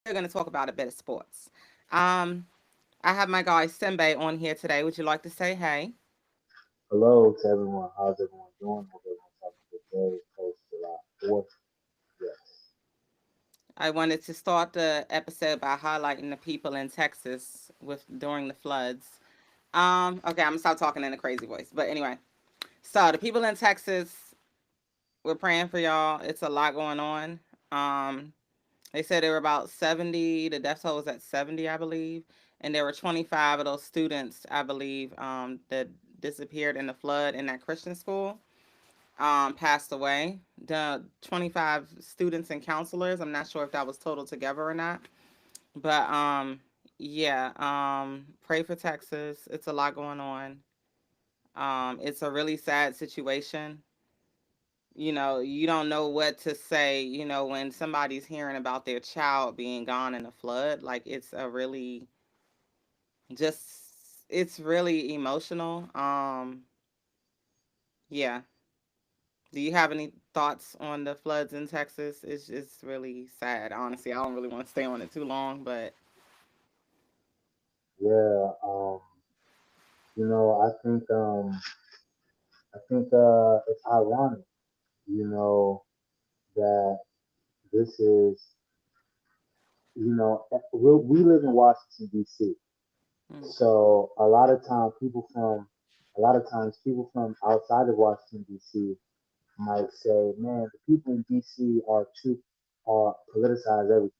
we're going to talk about a bit of sports. Um, I have my guy Simbe on here today. Would you like to say hey? Hello to everyone. How's everyone doing? Hope everyone's having a good day. Post July 4th. Yes. I wanted to start the episode by highlighting the people in Texas with during the floods. Okay, I'm gonna stop talking in a crazy voice. But anyway, so the people in Texas, we're praying for y'all. It's a lot going on. Um, they said there were about 70. The death toll was at 70, I believe, and there were 25 of those students, I believe, that disappeared in the flood in that Christian school. Passed away. The 25 students and counselors. I'm not sure if that was total together or not, but yeah. Pray for Texas. It's a lot going on. It's a really sad situation. You don't know what to say, when somebody's hearing about their child being gone in a flood. Like, it's really emotional. Yeah. Do you have any thoughts on the floods in Texas? It's really sad, honestly. I don't really want to stay on it too long, but Yeah. I think it's ironic, you know, that this is, we live in Washington D.C. mm, So a lot of times people from outside of Washington D.C. might say, man, the people in D.C. are politicize everything.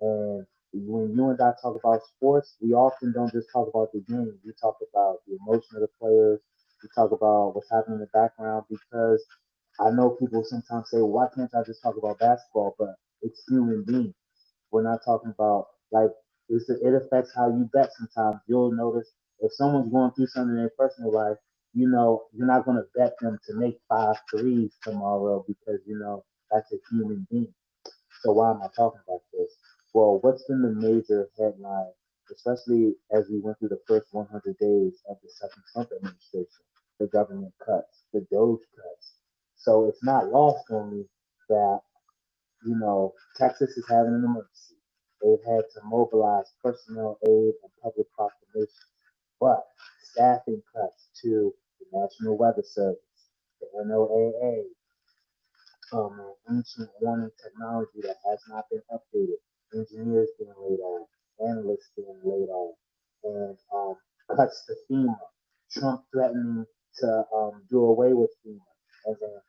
And when you and I talk about sports, we often don't just talk about the game. We talk about the emotion of the players. We talk about what's happening in the background because I know people sometimes say, well, why can't I just talk about basketball? But it's human beings. We're not talking about like it affects how you bet sometimes. You'll notice if someone's going through something in their personal life, you're not going to bet them to make five threes tomorrow because that's a human being. So why am I talking about this? Well, what's been the major headline, especially as we went through the first 100 days of the second Trump administration? The government cuts, the Doge cuts. So it's not lost on me that, Texas is having an emergency. They've had to mobilize personnel aid and public proclamations. But staffing cuts to the National Weather Service, the NOAA, ancient warning technology that has not been updated, engineers being laid off, analysts being laid off, and cuts to FEMA, Trump threatening to do away with FEMA. And then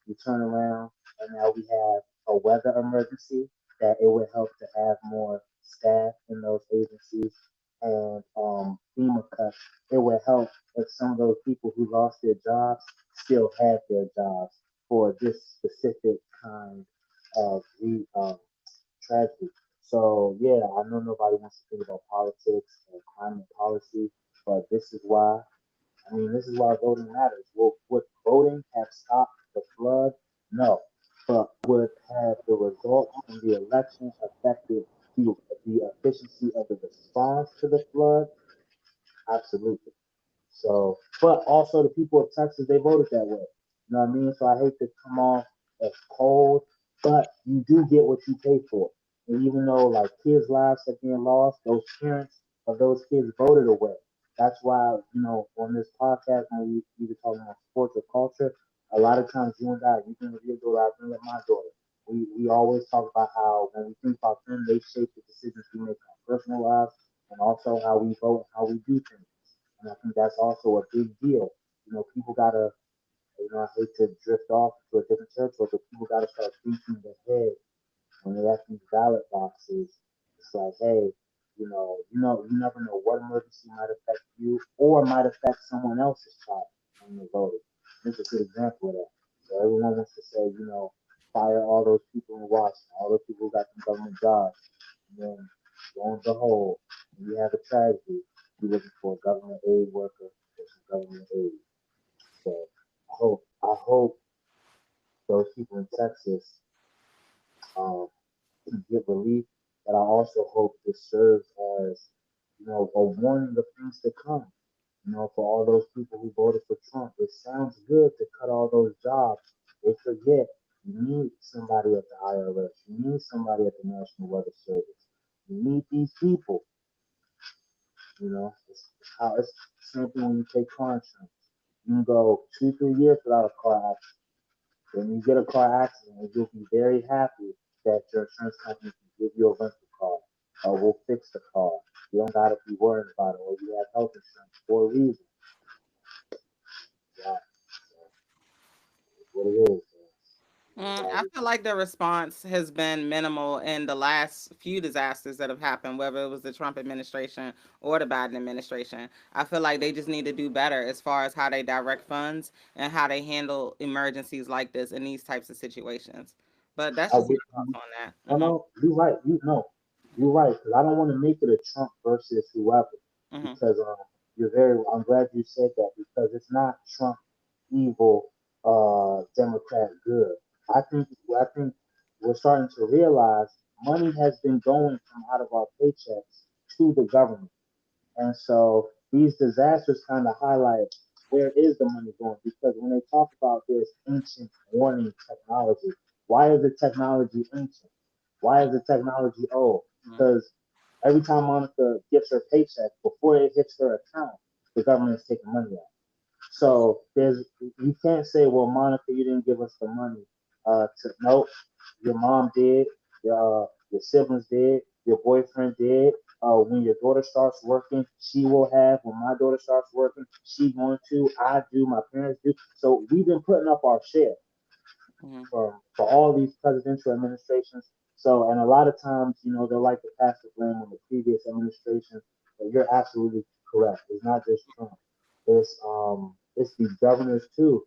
you turn around and now we have a weather emergency that it would help to have more staff in those agencies and FEMA cuts. It would help if some of those people who lost their jobs still have their jobs for this specific kind of tragedy. So yeah, I know nobody wants to think about politics and climate policy, but this is why voting matters. Would voting have stopped the flood? No. But would have the results from the election affected the efficiency of the response to the flood? Absolutely. So, but also the people of Texas, they voted that way. You know what I mean? So I hate to come off as cold, but you do get what you pay for. And even though like kids' lives are being lost, those parents of those kids voted away. That's why, on this podcast, when we were talking about sports or culture, a lot of times you and I, you bring up your daughter, I bring up my daughter. We always talk about how when we think about them, they shape the decisions we make in our personal lives and also how we vote and how we do things. And I think that's also a big deal. People gotta, I hate to drift off to a different territory, but people gotta start thinking ahead when they're at these ballot boxes. It's like, hey, you never know what emergency might affect you or might affect someone else's child when you're voting. This is a good example of that. So everyone wants to say, fire all those people in Washington, all those people who got some government jobs. And then, lo and behold, when you have a tragedy, you're looking for a government aid worker for some government aid. So I hope those people in Texas um, can get relief, but I also hope this serves as, a warning of things to come. For all those people who voted for Trump, it sounds good to cut all those jobs. They forget. You need somebody at the IRS. You need somebody at the National Weather Service. You need these people. You know, it's the same thing when you take car insurance. You can go 2, 3 years without a car accident. When you get a car accident, you'll be very happy that your insurance company can give you a rental car or will fix the car. You don't gotta be worried about it, or you have health insurance for a reason. Yeah, it's what it is. I feel like the response has been minimal in the last few disasters that have happened, whether it was the Trump administration or the Biden administration. I feel like they just need to do better as far as how they direct funds and how they handle emergencies like this in these types of situations. But that's I just wish my thoughts on that. no, no, you're right. You're right. Because I don't want to make it a Trump versus whoever. Hmm. Because you're very. I'm glad you said that because it's not Trump evil, Democrat good. I think we're starting to realize money has been going from out of our paychecks to the government. And so these disasters kind of highlight where is the money going? Because when they talk about this ancient warning technology, why is the technology ancient? Why is the technology old? Hmm. Because every time Monica gets her paycheck, before it hits her account, the government is taking money out. So you can't say, well, Monica, you didn't give us the money. Nope, your mom did, your siblings did, your boyfriend did. When your daughter starts working, she will have. When my daughter starts working, she going to. I do. My parents do. So we've been putting up our share Hmm. for all these presidential administrations. So, and a lot of times, they like to pass the blame on the previous administration. But you're absolutely correct. It's not just Trump. It's these governors too.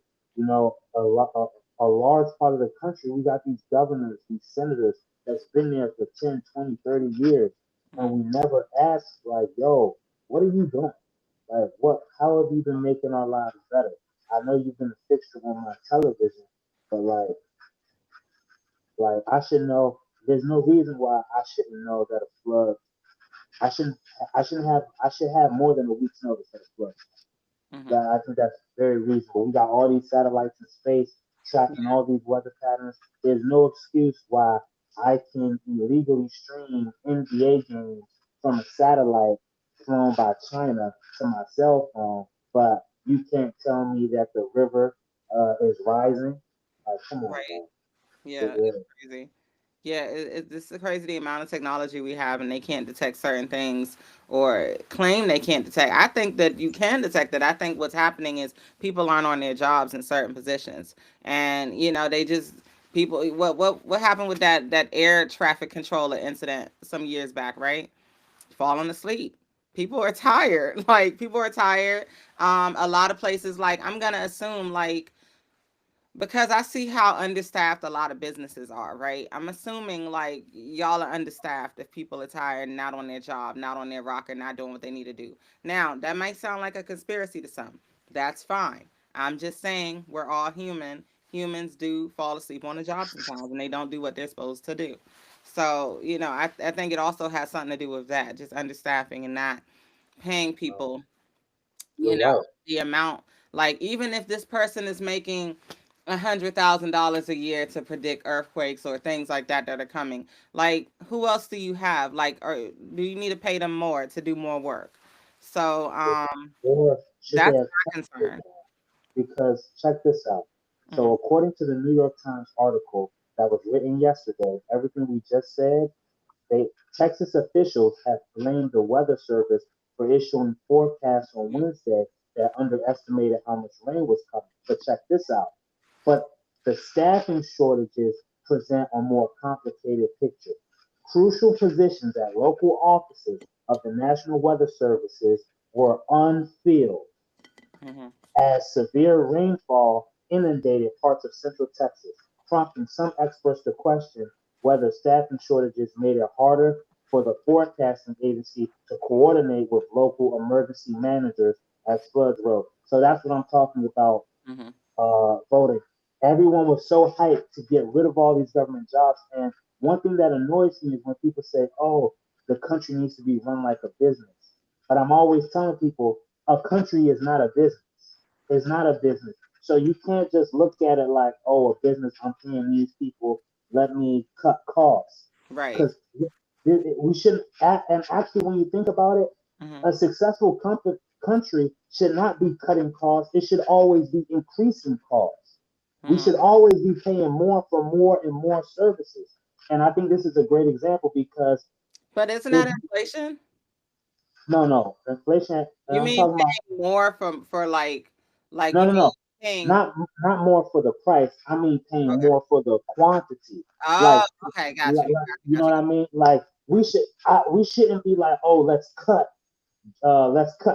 A large part of the country, we got these governors, these senators that's been there for 10, 20, 30 years, and Hmm. we never ask like, yo, what are you doing? Like, how have you been making our lives better? I know you've been a fixture on my television, but like I should know. There's no reason why I shouldn't know that a flood. I shouldn't. I shouldn't have. I should have more than a week's notice that a flood. Hmm. That I think that's very reasonable. We got all these satellites in space tracking all these weather patterns. There's no excuse why I can illegally stream NBA games from a satellite flown by China to my cell phone, but you can't tell me that the river is rising. Like, come on, Right. man. Yeah, It it's is. crazy. Yeah, it's crazy the amount of technology we have, and they can't detect certain things or claim they can't detect. I think that you can detect it. I think what's happening is people aren't on their jobs in certain positions, and they just people. What happened with that air traffic controller incident some years back, right? Falling asleep. People are tired. Like people are tired. A lot of places, like I'm gonna assume, like because I see how understaffed a lot of businesses are, right? I'm assuming like y'all are understaffed if people are tired, not on their job, not on their rocker, not doing what they need to do. Now, that might sound like a conspiracy to some. That's fine. I'm just saying we're all human. Humans do fall asleep on the job sometimes and they don't do what they're supposed to do. So, I think it also has something to do with that, just understaffing and not paying people, you You're know, right. the amount. Like even if this person is making $100,000 a year to predict earthquakes or things like that are coming, like who else do you have? Like, or do you need to pay them more to do more work? So, Or should they that's have my kept it? concern. Because check this out. Hmm. So, according to the New York Times article that was written yesterday, everything we just said, Texas officials have blamed the Weather Service for issuing forecasts on Wednesday that underestimated how much rain was coming. But check this out. But the staffing shortages present a more complicated picture. Crucial positions at local offices of the National Weather Services were unfilled Hmm. as severe rainfall inundated parts of central Texas, prompting some experts to question whether staffing shortages made it harder for the forecasting agency to coordinate with local emergency managers as floods rose. So that's what I'm talking about Hmm. voting. Everyone was so hyped to get rid of all these government jobs. And one thing that annoys me is when people say, oh, the country needs to be run like a business. But I'm always telling people a country is not a business. It's not a business. So you can't just look at it like, oh, a business, I'm paying these people, let me cut costs. Right. Because we shouldn't, and actually, when you think about it, Hmm. a successful country should not be cutting costs. It should always be increasing costs. We Hmm. should always be paying more for more and more services. And I think this is a great example because But isn't if that inflation? no, inflation, You I'm mean talking about paying more for like no, you no, mean no, paying? not more for the price. I mean paying Okay. more for the quantity. Oh, Like, okay, got you. Got you. you know Got you. what I mean? Like we shouldn't be like, oh, let's cut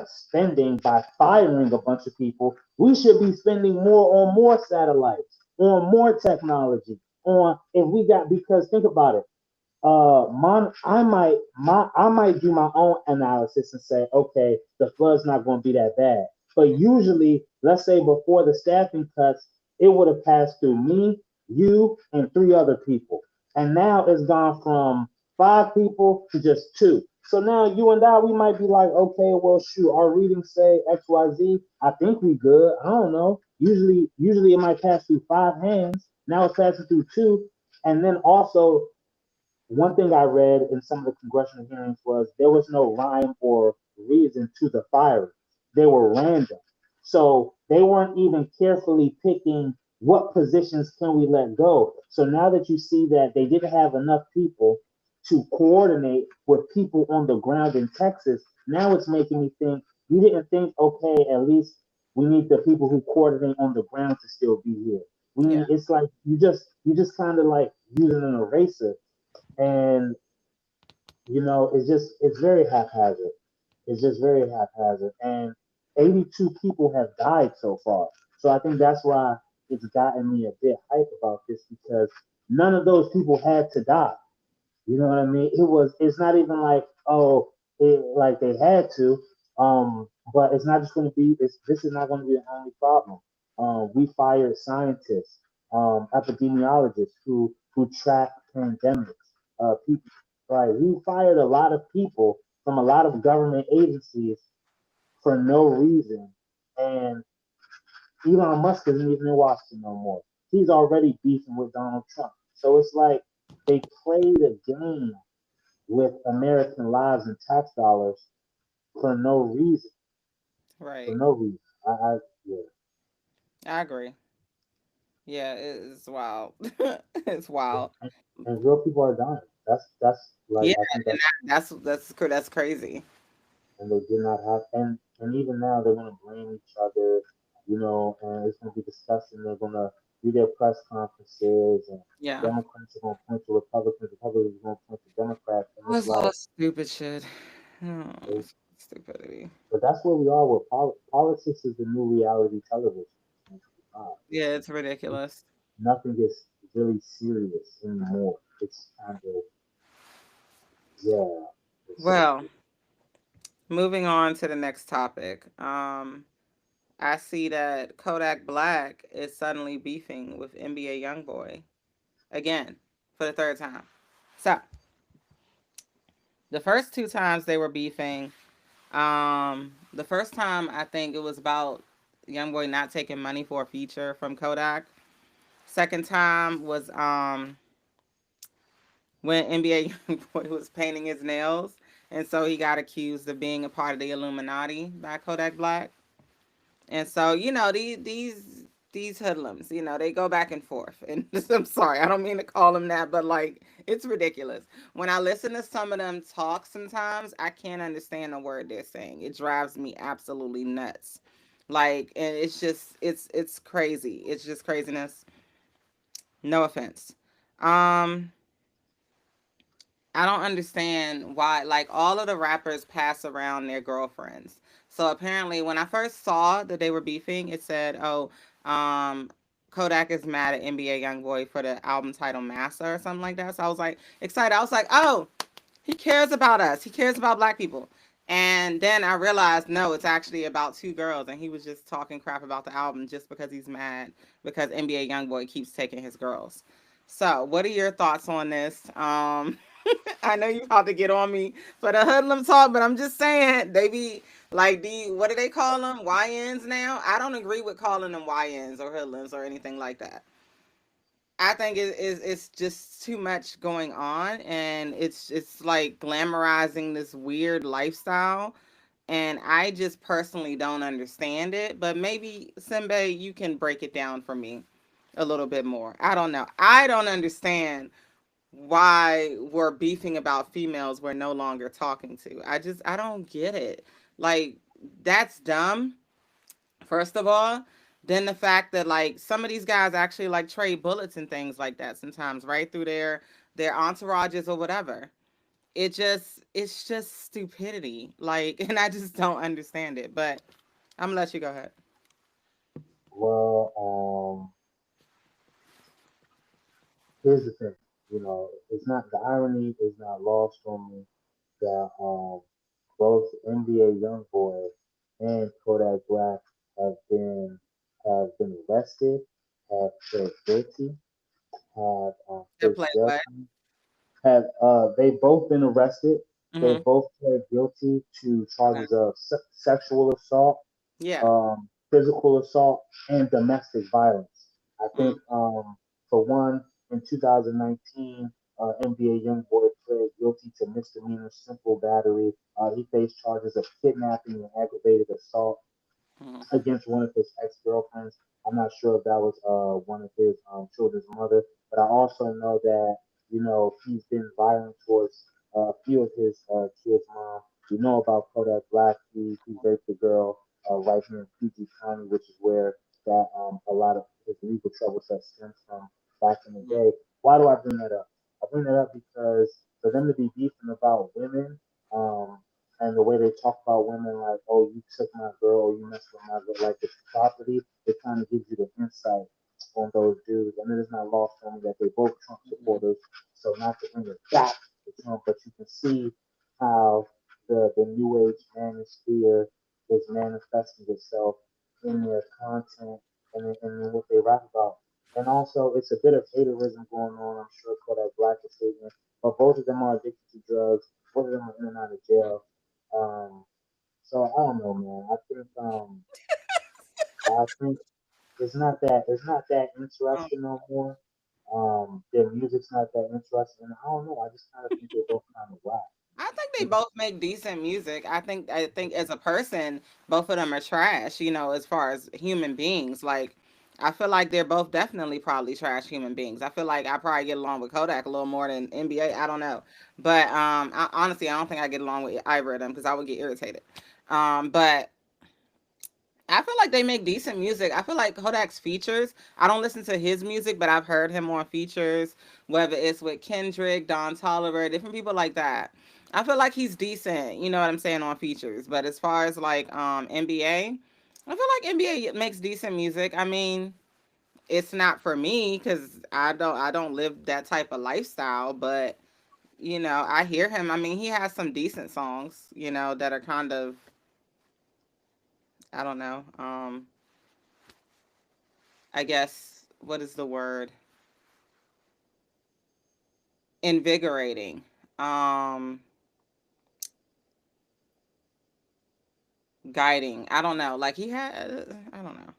spending by firing a bunch of people. We should be spending more on more satellites, on more technology, on if we got because think about it. I might do my own analysis and say, okay, the flood's not going to be that bad. But usually, let's say before the staffing cuts, it would have passed through me, you, and three other people. And now it's gone from five people to just two. So now you and I, we might be like, okay, well, shoot, our readings say X, Y, Z. I think we good. I don't know. Usually it might pass through five hands. Now it's passing through two. And then also one thing I read in some of the congressional hearings was there was no rhyme or reason to the firing. They were random. So they weren't even carefully picking what positions can we let go. So now that you see that they didn't have enough people to coordinate with people on the ground in Texas, now it's making me think you didn't think, okay, at least we need the people who coordinate on the ground to still be here. We Yeah. need it's like you just kind of like using an eraser and it's very haphazard. It's just very haphazard, and 82 people have died so far. So I think that's why it's gotten me a bit hype about this because none of those people had to die. You know what I mean? It's not even like, oh, like they had to. But it's not just going to be. This is not going to be the only problem. We fired scientists, epidemiologists who track pandemics. People, right? We fired a lot of people from a lot of government agencies for no reason, and Elon Musk isn't even in Washington no more. He's already beefing with Donald Trump. So it's like they played a game with American lives and tax dollars for no reason. For Right. no reason. I yeah. I agree. Yeah, it's wild. It's wild. And real people are dying. That's like Yeah, I think and that's that's crazy. and they did not have and even now they're gonna blame each other, and it's gonna be discussed and they're gonna do their press conferences and Yeah. Democrats are gonna point to Republicans, Republicans are gonna point to Democrats, and Oh, it's it's all like stupid shit. Oh, it, it's stupidity. but that's where we are with politics is the new reality television. in 2025. Yeah, it's ridiculous. Nothing is really serious anymore. It's kind of yeah. It's Well, moving on to the next topic. I see that Kodak Black is suddenly beefing with NBA YoungBoy again for the third time. So the first two times they were beefing, the first time I think it was about YoungBoy not taking money for a feature from Kodak. Second time was when NBA YoungBoy was painting his nails, and so he got accused of being a part of the Illuminati by Kodak Black. And so, these hoodlums, they go back and forth. And I'm sorry, I don't mean to call them that, but like it's ridiculous. When I listen to some of them talk sometimes, I can't understand a word they're saying. It drives me absolutely nuts. Like, and it's crazy. It's just craziness. No offense. Um I don't understand why, like, all of the rappers pass around their girlfriends. So apparently, when I first saw that they were beefing, it said, "Oh, um, Kodak is mad at NBA YoungBoy for the album title Massa or something like that." So I was like excited. I was like, "Oh, he cares about us. He cares about black people." And then I realized, no, it's actually about two girls, and he was just talking crap about the album just because he's mad because NBA YoungBoy keeps taking his girls. So, what are your thoughts on this? I know you about to get on me for the hoodlum talk, but I'm just saying they be like what do they call them? YNs now? I don't agree with calling them YNs or hoodlums or anything like that. I think it's just too much going on, and it's like glamorizing this weird lifestyle, and I just personally don't understand it. But maybe Simbe, you can break it down for me a little bit more. I don't know. I don't understand why we're beefing about females we're no longer talking to. I don't get it. Like that's dumb. First of all, then the fact that like some of these guys actually like trade bullets and things like that sometimes right through their entourages or whatever. It's just stupidity. Like and I just don't understand it. But I'm gonna let you go ahead. Well, here's the thing. It's not the irony is not lost on me that both NBA YoungBoy and Kodak Black have been have been arrested, have pled guilty, have To faced play jail what? time, have they both been arrested. They Mm-hmm. both pled guilty to Okay. charges of sexual assault, Yeah. physical assault, and domestic violence. I Mm-hmm. think for one, in 2019, NBA YoungBoy pled guilty to misdemeanor simple battery. He faced charges of kidnapping and aggravated assault against one of his ex-girlfriends. I'm not sure if that was one of his children's mother, but I also know that he's been violent towards a few of his kids' mom. We know about Kodak Black. He raped a girl right here in PG County, which is where that a lot of his legal troubles that stems from back in the day. Why do I bring that up? I bring that up because for them to be beefing about women, um, and the way they talk about women, like, oh, you took my girl, or you messed with my girl, like it's property, it kind of gives you the insight on those dudes. And it is not lost on me that they both Trump Mm-hmm. supporters. So not to bring it back to Trump, but you can see how the new age manosphere is manifesting itself in their content and what they rap about. And also, it's a bit of haterism going on. I'm sure Kodak Black is stating, but both of them are addicted to drugs. Both of them are in and out of jail. Um, so I don't know, man. I think it's not that Um, interesting no more. Their music's not that interesting. I don't know. I just kind of think they're both kind of whack. I think they both make decent music. I think as a person, both of them are trash, as far as human beings. Like I feel like they're both definitely probably trash human beings. I feel like I probably get along with Kodak a little more than NBA. I don't know. But honestly, I don't think I get along with either of them because I would get irritated. But I feel like they make decent music. I feel like Kodak's features. I don't listen to his music, but I've heard him on features, whether it's with Kendrick, Don Toliver, different people like that. I feel like he's decent. You know what I'm saying on features. But as far as like NBA, I feel like NBA makes decent music. I mean, it's not for me because I don't live that type of lifestyle. But I hear him. I mean, he has some decent songs. That are kind of I don't know. I guess what is the word? Invigorating. Um Guiding. I don't know. Like he had I don't know.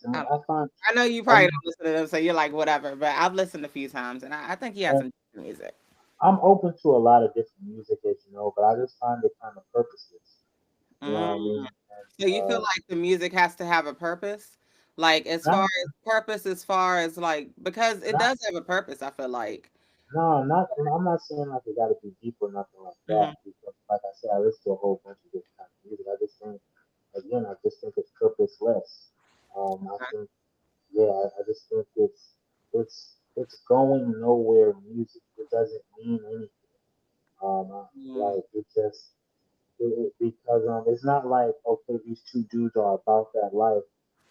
I mean, I, I find I know you I probably mean, don't listen to them, so you're like whatever. But I've listened a few times, and I think he has and some decent music. I'm open to a lot of different music, as you know, but I just find it kind of purposeless. You know Mm. what I mean? So you feel And like the music has to have a purpose, like as not far as purpose, as far as like because it not does have a purpose. I feel like. no, not. I'm not saying like it got to be deep or nothing like that. Hmm. Because, like I said, I listen to a whole bunch of different kinds of music. I just think, again, I just think it's purposeless. I think, yeah, I just think it's going nowhere. Music. It doesn't mean anything. Mm. Like because it's not like okay, these two dudes are about that life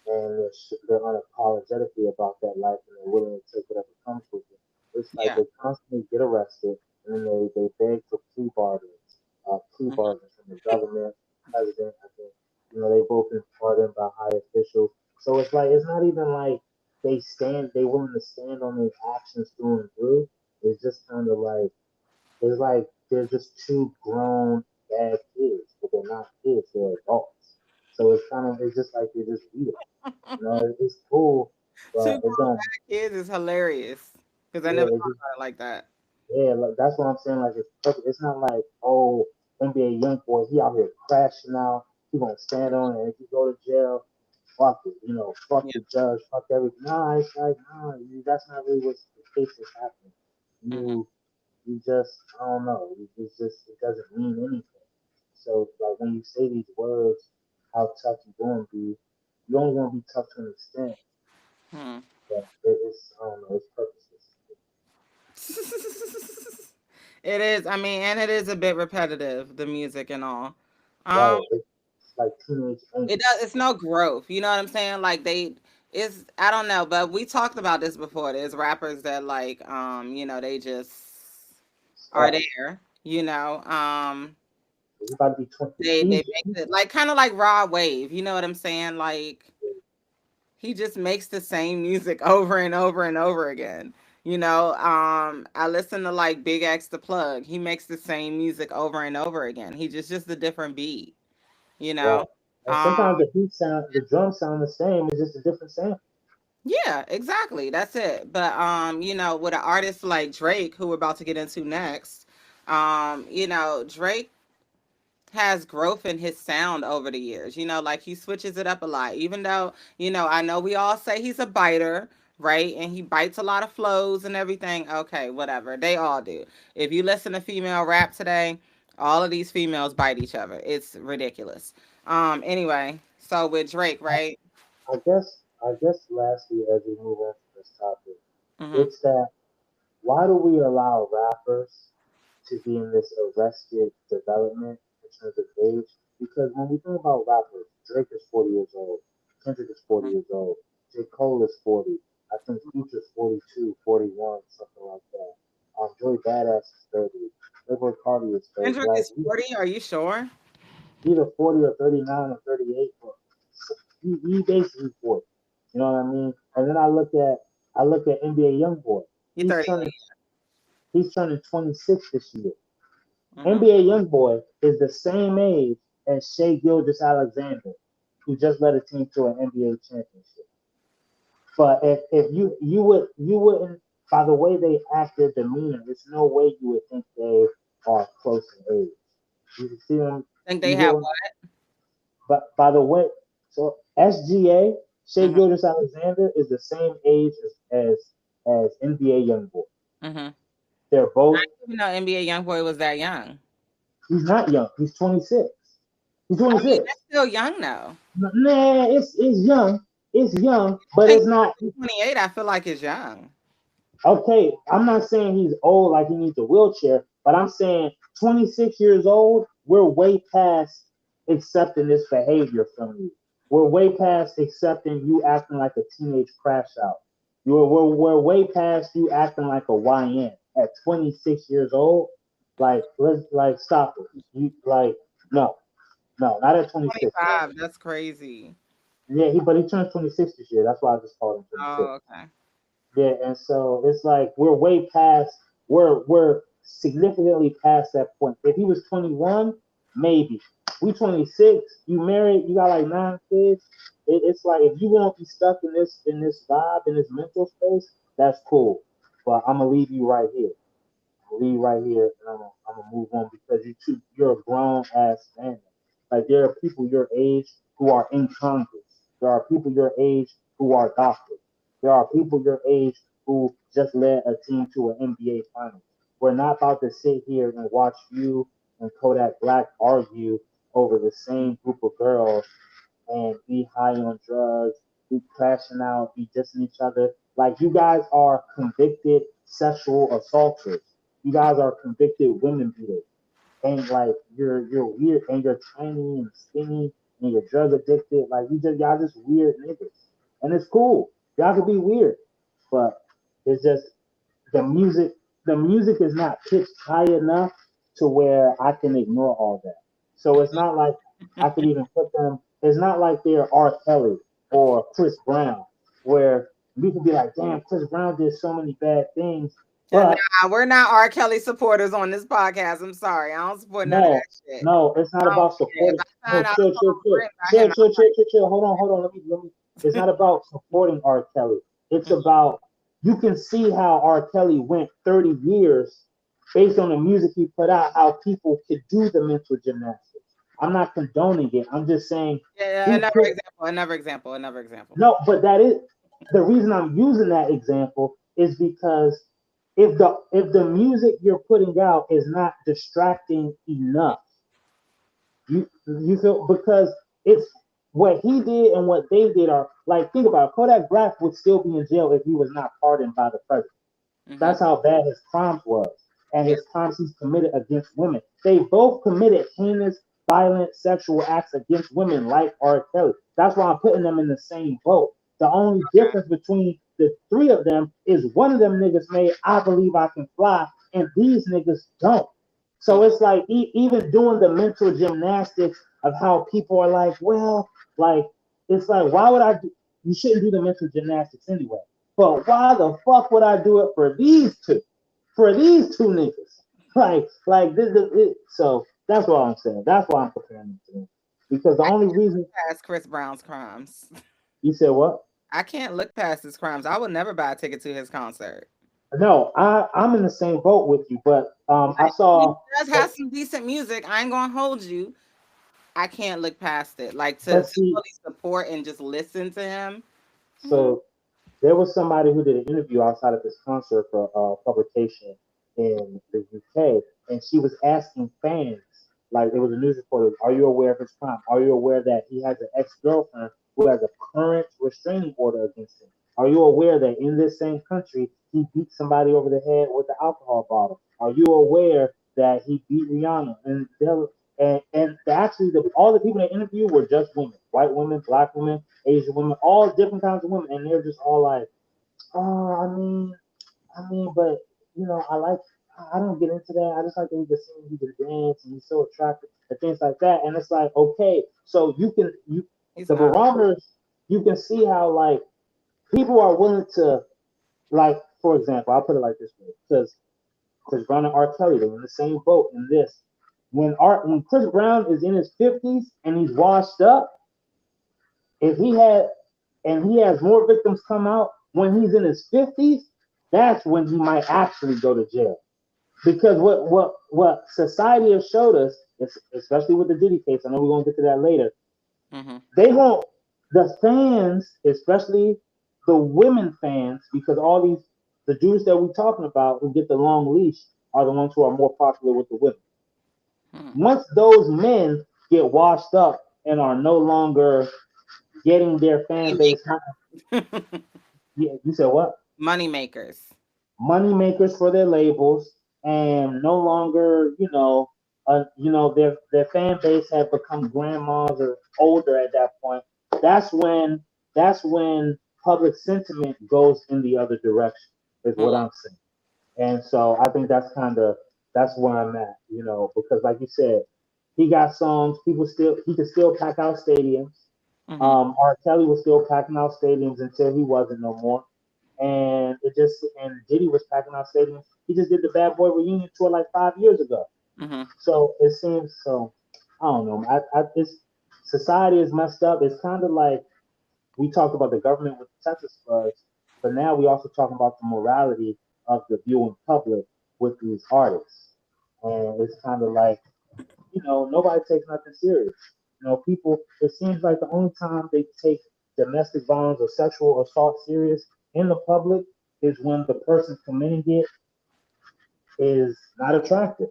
and they're unapologetically about that life and they're willing to take whatever comes with it. It's like Yeah. they constantly get arrested and then they beg for plea Hmm. bargains from the government, president. I think they both been pardoned by high officials. So it's like it's not even like they willing to stand on their actions through and through. It's just kind of like. It's like they're just two grown bad kids, but they're not kids; they're adults. So it's just like they're just weird. You know, it's cool, Two but grown it don't. kids is hilarious because I Yeah, never it's thought just about it like that. yeah. Like that's what I'm saying. Like it's perfect. It's not like oh NBA young boy, he out here crashing out. He gonna stand on it. If he go to jail, fuck it. You know, fuck Yeah. the judge, fuck everything. Nah, it's like nah. That's not really what the case is happening. Hmm. You just I don't know. It's just it doesn't mean anything. So like when you say these words, how tough you gonna be, you only gonna be tough to an extent, Hmm. but it's I don't know, it's purposeless. It is. I mean, and it is a bit repetitive, the music and all. Um, Right. It's like teenage it does. angst. It's no growth. You know what I'm saying? Like they, it's. I don't know, but we talked about this before. There's rappers that like, they just are Stuck. there. He's about to be 20. They make it like kind of like Raw Wave. You know what I'm saying? Like he just makes the same music over and over and over again. I listen to like Big X the Plug. He makes the same music over and over again. He just a different beat, you Right. know. And Um sometimes the beat sound, the drums sound the same. It's just a different sound. yeah, exactly. That's it. But with an artist like Drake, who we're about to get into next, Drake has growth in his sound over the years. Like he switches it up a lot. Even though, I know we all say he's a biter, right? And he bites a lot of flows and everything. Okay, whatever. They all do. If you listen to female rap today, all of these females bite each other. It's ridiculous. Anyway, so with Drake, right? I guess lastly, as we move on from this topic, Mhm. it's that why do we allow rappers to be in this arrested development in terms of age? Because when we think about rappers, Drake is 40 years old, Kendrick is 40 years old, J. Cole is 40, I think Future's 42, 41, something like that. Joey Badass is 30, Playboy Cardi is 30. Kendrick Like is 40. Are you sure? either 40 or 39 or 38, but he basically 40. You know what I mean? And then I look at NBA YoungBoy. You're He's 30. turning he's turning 26 this year. Mhm. NBA YoungBoy is the same age as Shea Gilgeous-Alexander, who just led a team to an NBA championship. But if you wouldn't by the way they act their demeanor, there's no way you would think they are close in age. You see them, Think they you get have what what? but by the way, so SGA, Shea Mhm. Gilgeous-Alexander is the same age as NBA YoungBoy. Mhm. They're I both. didn't even know NBA YoungBoy was that young. He's not young. He's 26. He's I mean, 26. that's still young though. Nah, it's young. It's young, I but think it's not 28. I feel like is young. okay. I'm not saying he's old like he needs a wheelchair, but I'm saying 26 years old. We're way past accepting this behavior from you. We're way past accepting you acting like a teenage crash out. We're way past you acting like a YN at 26 years old. Like let's like stop it. You like no, no, not at 26. But 25. That's crazy. yeah, but he turned 26 this year. That's why I just called him 26. Oh, okay. Yeah, and so it's like we're way past. We're significantly past that point. If he was 21, maybe. We 26. You married. You got like 9 kids. It's like if you won't be stuck in this vibe in this mental space, that's cool. But I'm gonna leave you right here. Leave right here, and I'm gonna move on because you're a grown ass man. Like there are people your age who are in Congress. There are people your age who are doctors. There are people your age who just led a team to an NBA final. We're not about to sit here and watch you and Kodak Black argue over the same group of girls and be high on drugs, be crashing out, be dissing each other. Like you guys are convicted sexual assaulters. You guys are convicted women beaters. And like you're weird and you're tiny and skinny and you're drug addicted. Like y'all just weird niggas. And it's cool. Y'all can be weird. But it's just the music the music is not pitched high enough to where I can ignore all that. So it's not like I could even put them. It's not like they're R. Kelly or Chris Brown, where we could be like, damn, Chris Brown did so many bad things. But We're not R. Kelly supporters on this podcast. I'm sorry. I don't support none of no, that shit. no, it's not I don't about care. If supporting. I No, find out a chill, chill, song chill, written by chill, him, chill, chill, chill, chill. Hold on. Let me. It's not about supporting R. Kelly. It's Mhm. about you can see how R. Kelly went 30 years based on the music he put out, how people could do the mental gymnastics. I'm not condoning it. I'm just saying Yeah, he another put example, another example, another example. no, but that is the reason I'm using that example is because if the music you're putting out is not distracting enough, you feel because it's what he did and what they did are like think about it, Kodak Black would still be in jail if he was not pardoned by the president. Hmm. That's how bad his crimes was and Yeah. his crimes he's committed against women. They both committed heinous, violent sexual acts against women like R. Kelly. That's why I'm putting them in the same boat. The only difference between the three of them is one of them niggas made I Believe I Can Fly and these niggas don't. So Mhm. it's like even doing the mental gymnastics of how people are like, well, like it's like why would I do? You shouldn't do the mental gymnastics anyway. But why the fuck would I do it for these two? For these two niggas? Like this is it. So that's what I'm saying. That's why I'm comparing them to them. Because the I only can't reason look past Chris Brown's crimes. you said what? I can't look past his crimes. I would never buy a ticket to his concert. No, I'm in the same boat with you, but I Like, he saw, does but have some decent music. I ain't gonna hold you. I can't look past it. Like but to see, fully support and just listen to him. Mm, so there was somebody who did an interview outside of this concert for publication in the UK, and she was asking fans, like it was a news reporter, "Are you aware of his crime? Are you aware that he has an ex-girlfriend who has a current restraining order against him? Are you aware that in this same country he beat somebody over the head with an alcohol bottle? Are you aware that he beat Rihanna?" And actually, all the people they interviewed were just women, white women, black women, Asian women, all different kinds of women, and they're just all like, "Oh, but I like, I don't get into that. I just like that he can sing, he can dance, and he's so attractive, and things like that." And it's like, okay, so he's the not. barometers, you can see how like people are willing to, like, for example, I'll put it like this way, because Chris Brown and R. Kelly, they're in the same boat in this. When Chris Brown is in his 50s and he's washed up, if he had and he has more victims come out when he's in his 50s, that's when he might actually go to jail. Because what society has showed us, especially with the Diddy case, I know we're gonna get to that later. Hmm. They won't the fans, especially the women fans, because all these the dudes that we're talking about who get the long leash are the ones who are more popular with the women. Hmm. Once those men get washed up and are no longer getting their fan Money base, yeah, you said what? money makers. Money makers for their labels, and no longer, their fan base have become grandmas or older at that point. That's when public sentiment goes in the other direction. Is what Mm-hmm. I'm saying. And so I think that's where I'm at, because like you said, he got songs. He could still pack out stadiums. Mm-hmm. R. Kelly was still packing out stadiums until he wasn't no more. And Diddy was packing out stadiums. He just did the Bad Boy reunion tour like 5 years ago. Mm-hmm. So it seems so. I don't know. It's society is messed up. It's kind of like we talked about the government with the Texas floods, but now we also talking about the morality of the viewing public with these artists. And it's kind of like, nobody takes nothing serious. People, it seems like the only time they take domestic violence or sexual assault serious in the public is when the person committing it is not attractive.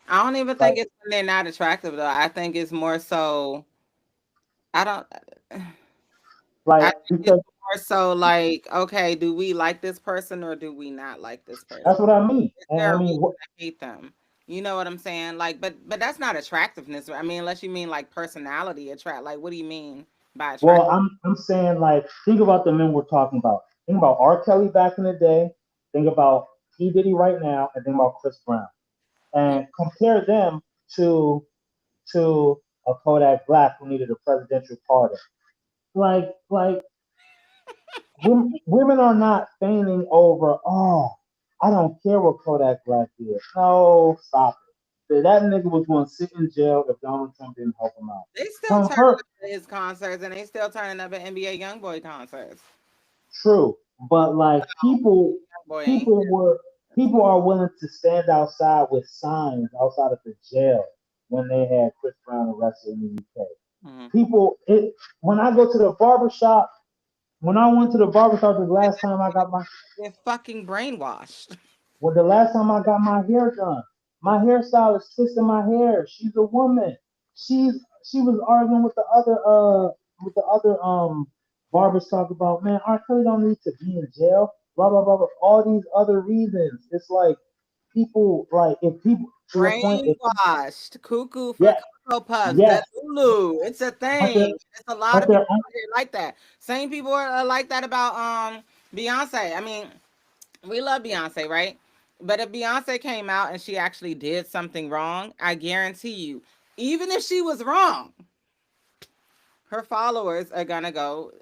I don't even Like, think it's when they're not attractive though. I think it's more so. I don't. I think it's because more so like, okay, do we like this person or do we not like this person? that's what I mean. Is And there I a mean, reason to hate them? You know what I'm saying? Like, but that's not attractiveness. I mean, unless you mean like personality attract. Like, what do you mean by attract? well, I'm saying like think about the men we're talking about. Think about R. Kelly back in the day. Think about P Diddy right now, and think about Chris Brown, and compare them to a Kodak Black who needed a presidential pardon. Like women are not fainting over. Oh, I don't care what Kodak Black did. No, stop it. That nigga was going to sit in jail if Donald Trump didn't help him out. They still From turning her, up at his concerts, and they still turning up at NBA YoungBoy concerts. true, but like YoungBoy ain't. people were, people are willing to stand outside with signs outside of the jail when they had Chris Brown arrested in the UK. Mhm. When I go to the barber shop, when I went to the barber shop the last time I got my They're fucking brainwashed. Well, the last time I got my hair done, my hairstylist twisted my hair. She's a woman. She was arguing with the other barbers talk about, man, R. Kelly don't need to be in jail. Blah blah blah blah. All these other reasons. It's like people like if people to your point, if Brainwashed. Cuckoo for yeah, Cocoa Puffs. yes, The Lulu. It's a but they're thing. It's a lot but of people they're out here like that. Same people are like that about Beyonce. I mean, we love Beyonce, right? But if Beyonce came out and she actually did something wrong, I guarantee you, even if she was wrong, her followers are gonna go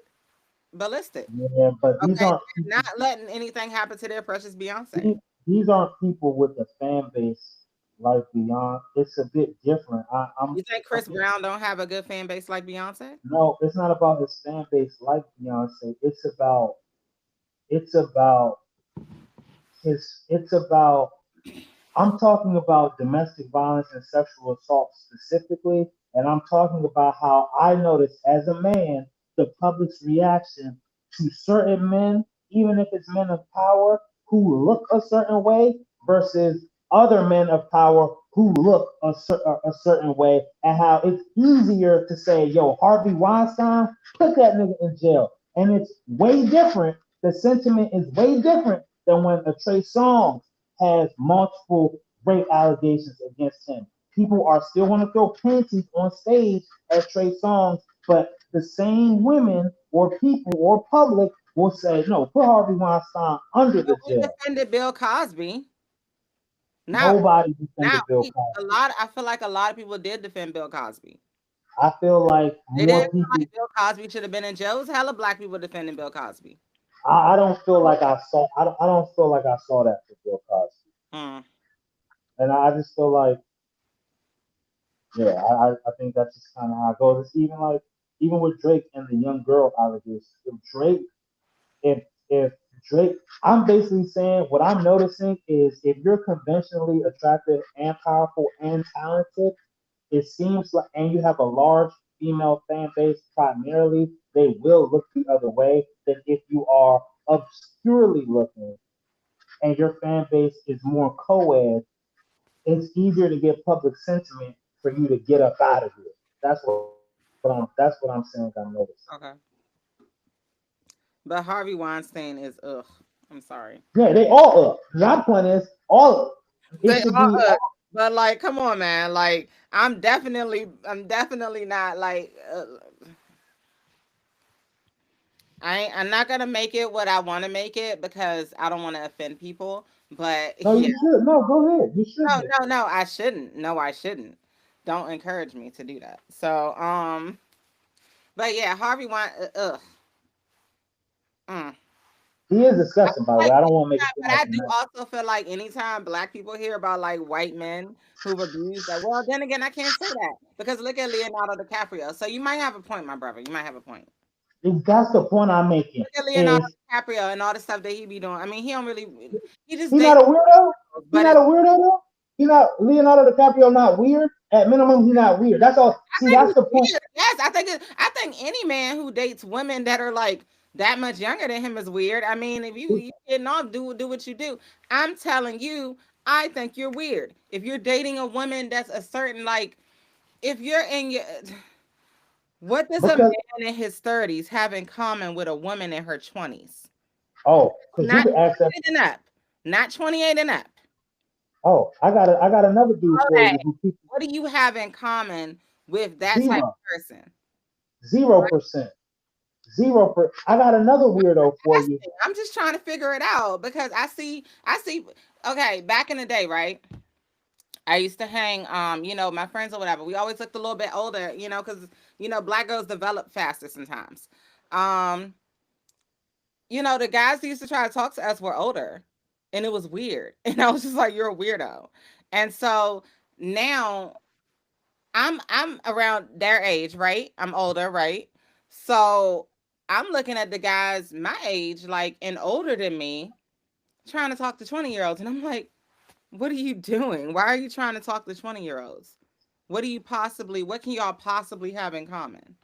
ballistic. yeah, but these Okay, aren't they're not letting anything happen to their precious Beyonce. these, these aren't people with a fan base like Beyond. It's a bit different. You think I'm Chris Brown don't have a good fan base like Beyonce? No, it's not about his fan base like Beyonce. It's about it's about I'm talking about domestic violence and sexual assault specifically, and I'm talking about how I notice as a man the public's reaction to certain men, even if it's men of power who look a certain way, versus other men of power who look a certain way, and how it's easier to say, yo, Harvey Weinstein, put that nigga in jail. And it's way different. The sentiment is way different than when a Trey Songz has multiple rape allegations against him. People are still going to throw panties on stage at Trey Songz, but the same women or people or public will say, no, put Harvey Weinstein under But the we jail. defended Bill Cosby. Not Nobody not defended Bill we. A Cosby. lot. I feel like a lot of people did defend Bill Cosby. I feel like They didn't more feel people. like Bill Cosby should have been in jail. It was hella black people defending Bill Cosby. I don't feel like I saw. I don't feel like I saw that for Bill Cosby, Mm. and I just feel like, yeah, I think that's just kind of how it goes. It's even like even with Drake and the young girl allegations. If if Drake, I'm basically saying what I'm noticing is if you're conventionally attractive and powerful and talented, it seems like, and you have a large female fan base primarily, they will look the other way than if you are obscurely looking and your fan base is more co-ed. It's easier to get public sentiment for you to get up out of here. That's what I'm saying. I'm noticing. Okay. But Harvey Weinstein is ugh. I'm sorry. Yeah, they all up. My point is all up. It They should are be ugh. But like, come on, man. Like, I'm definitely not like. I'm not gonna make it what I want to make it because I don't want to offend people. But no. yeah, You should no. Go ahead. You should no, make no, no. I shouldn't. No, I shouldn't. Don't encourage me to do that. So, but yeah, Harvey Wein. Ugh. Mm. it. He is disgusting, by the Like, way. I don't want to make it seem but like I a do man. also feel like anytime black people hear about like white men who've abused that, well, then again, I can't say that because look at Leonardo DiCaprio. So you might have a point, my brother. You might have a point. That's the point I'm making. Look at Leonardo Is DiCaprio and all the stuff that he be doing. I mean, he don't really, he just he dates, not a weirdo? He but not it, a weirdo though. He not Leonardo DiCaprio. Not weird. At minimum, he not weird. That's all. I See, think that's he's the point. weird. Yes, I think any man who dates women that are like that much younger than him is weird. I mean, if you getting off, do what you do. I'm telling you, I think you're weird. If you're dating a woman that's a certain like, if you're in your, what does a man Because in his 30s have in common with a woman in her 20s? because you Not could ask that. 28 and up. Not 28 and up. I got another dude All for that. you who keeps What do you have in common with that type zero, of person? 0%, 0%. I got another weirdo for you. I'm just trying to figure it out because I see okay, back in the day, right? I used to hang my friends or whatever. We always looked a little bit older, cuz black girls develop faster sometimes. Um the guys who used to try to talk to us were older, and it was weird. And I was just like, "You're a weirdo." And so now I'm around their age, right? I'm older, right? So I'm looking at the guys my age, like and older than me, trying to talk to 20-year-olds, and I'm like, "What are you doing? Why are you trying to talk to 20-year-olds? What can y'all possibly have in common?"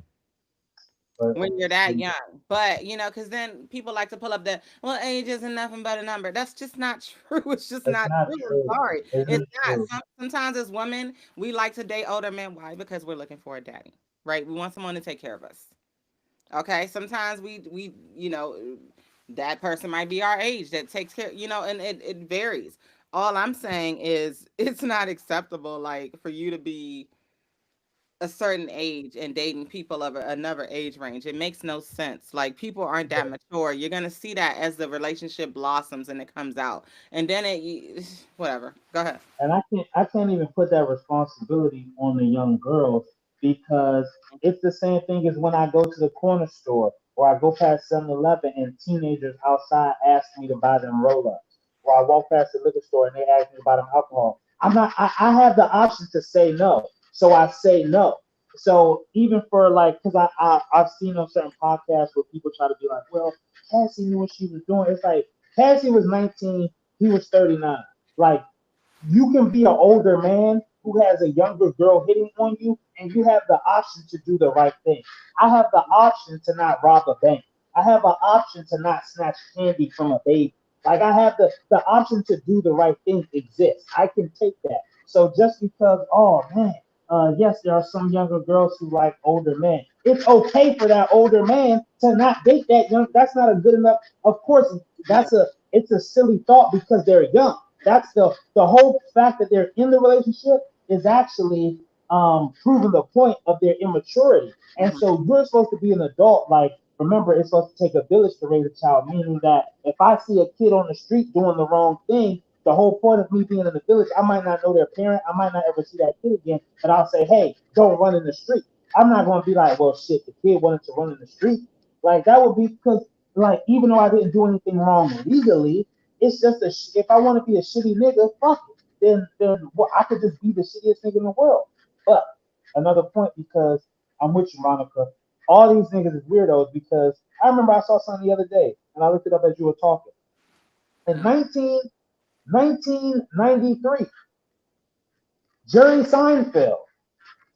But When you're that see, young. But, because then people like to pull up the, well, age isn't nothing but a number. That's just not true. It's just it's not not true. I'm true. sorry. It's Isn't not. true. Sometimes as women, we like to date older men. Why? Because we're looking for a daddy, right? We want someone to take care of us. Okay. Sometimes that person might be our age that takes care, and it varies. All I'm saying is it's not acceptable, like, for you to be a certain age and dating people of another age range. It makes no sense. Like, people aren't that mature. You're gonna see that as the relationship blossoms and it comes out, and then whatever. Go ahead. And I can't even put that responsibility on the young girls because it's the same thing as when I go to the corner store or I go past 7-Eleven and teenagers outside ask me to buy them roll-ups. Or I walk past the liquor store and they ask me to buy them alcohol. I have the option to say no. So I say no. So even for like, because I've seen on certain podcasts where people try to be like, well, Cassie knew what she was doing. It's like Cassie was 19, he was 39. Like, you can be an older man who has a younger girl hitting on you, and you have the option to do the right thing. I have the option to not rob a bank. I have an option to not snatch candy from a baby. Like, I have the option to do the right thing exists. I can take that. So just because, oh man, yes, there are some younger girls who like older men. It's okay for that older man to not date that young. That's not a good enough. Of course, Yeah. it's a silly thought because they're young. That's the whole fact that they're in the relationship is actually proving the point of their immaturity. And Mhm. so you're supposed to be an adult. Like, remember, it's supposed to take a village to raise a child, meaning that if I see a kid on the street doing the wrong thing, the whole point of me being in the village, I might not know their parent, I might not ever see that kid again, but I'll say, hey, don't run in the street. I'm not going to be like, well, shit, the kid wanted to run in the street. Like, that would be because, like, even though I didn't do anything wrong legally, it's just if I want to be a shitty nigga, fuck it. Then well, I could just be the shittiest nigga in the world. But another point, because I'm with you, Monica. All these niggas is weirdos because I remember I saw something the other day and I looked it up as you were talking. In Mm. 1993, Jerry Seinfeld,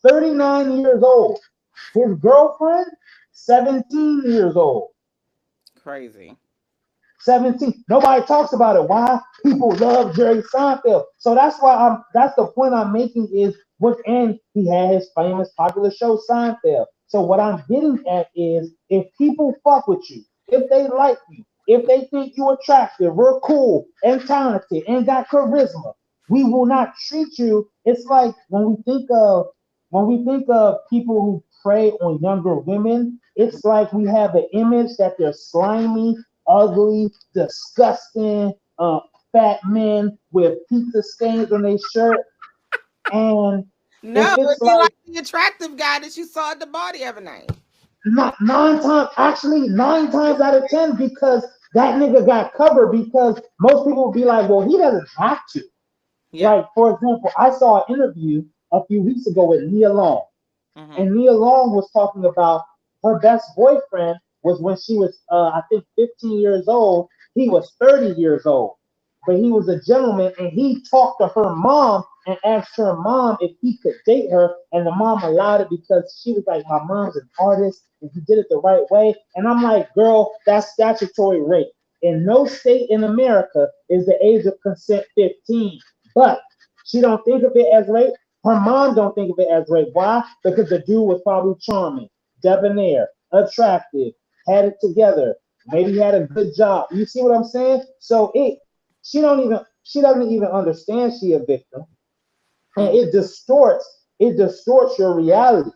39 years old. His girlfriend, 17 years old. Crazy. 17. Nobody talks about it. Why? People love Jerry Seinfeld. So that's the point I'm making is and he had his famous popular show Seinfeld. So what I'm getting at is if people fuck with you, if they like you, if they think you attractive, we're cool and talented and got charisma, we will not treat you. It's like when we think of people who prey on younger women, it's like we have an image that they're slimy, ugly, disgusting, fat men with pizza stains on their shirt. And if No, it's it'd be like like the attractive guy that you saw at the party every night. not 9 times, actually 9 times out of 10, because that nigga got covered because most people will be like, well, he doesn't have to. Yeah. Like, for example, I saw an interview a few weeks ago with Nia Long. Hmm. And Nia Long was talking about her best boyfriend was when she was, I think, 15 years old. He was 30 years old, but he was a gentleman, and he talked to her mom and asked her mom if he could date her, and the mom allowed it because she was like, "My mom's an artist, and he did it the right way." And I'm like, "Girl, that's statutory rape. In no state in America is the age of consent 15." But she don't think of it as rape. Her mom don't think of it as rape. Why? Because the dude was probably charming, debonair, attractive, had it together, maybe had a good job. You see what I'm saying? So she doesn't even understand she a victim, and Hmm. it distorts your reality.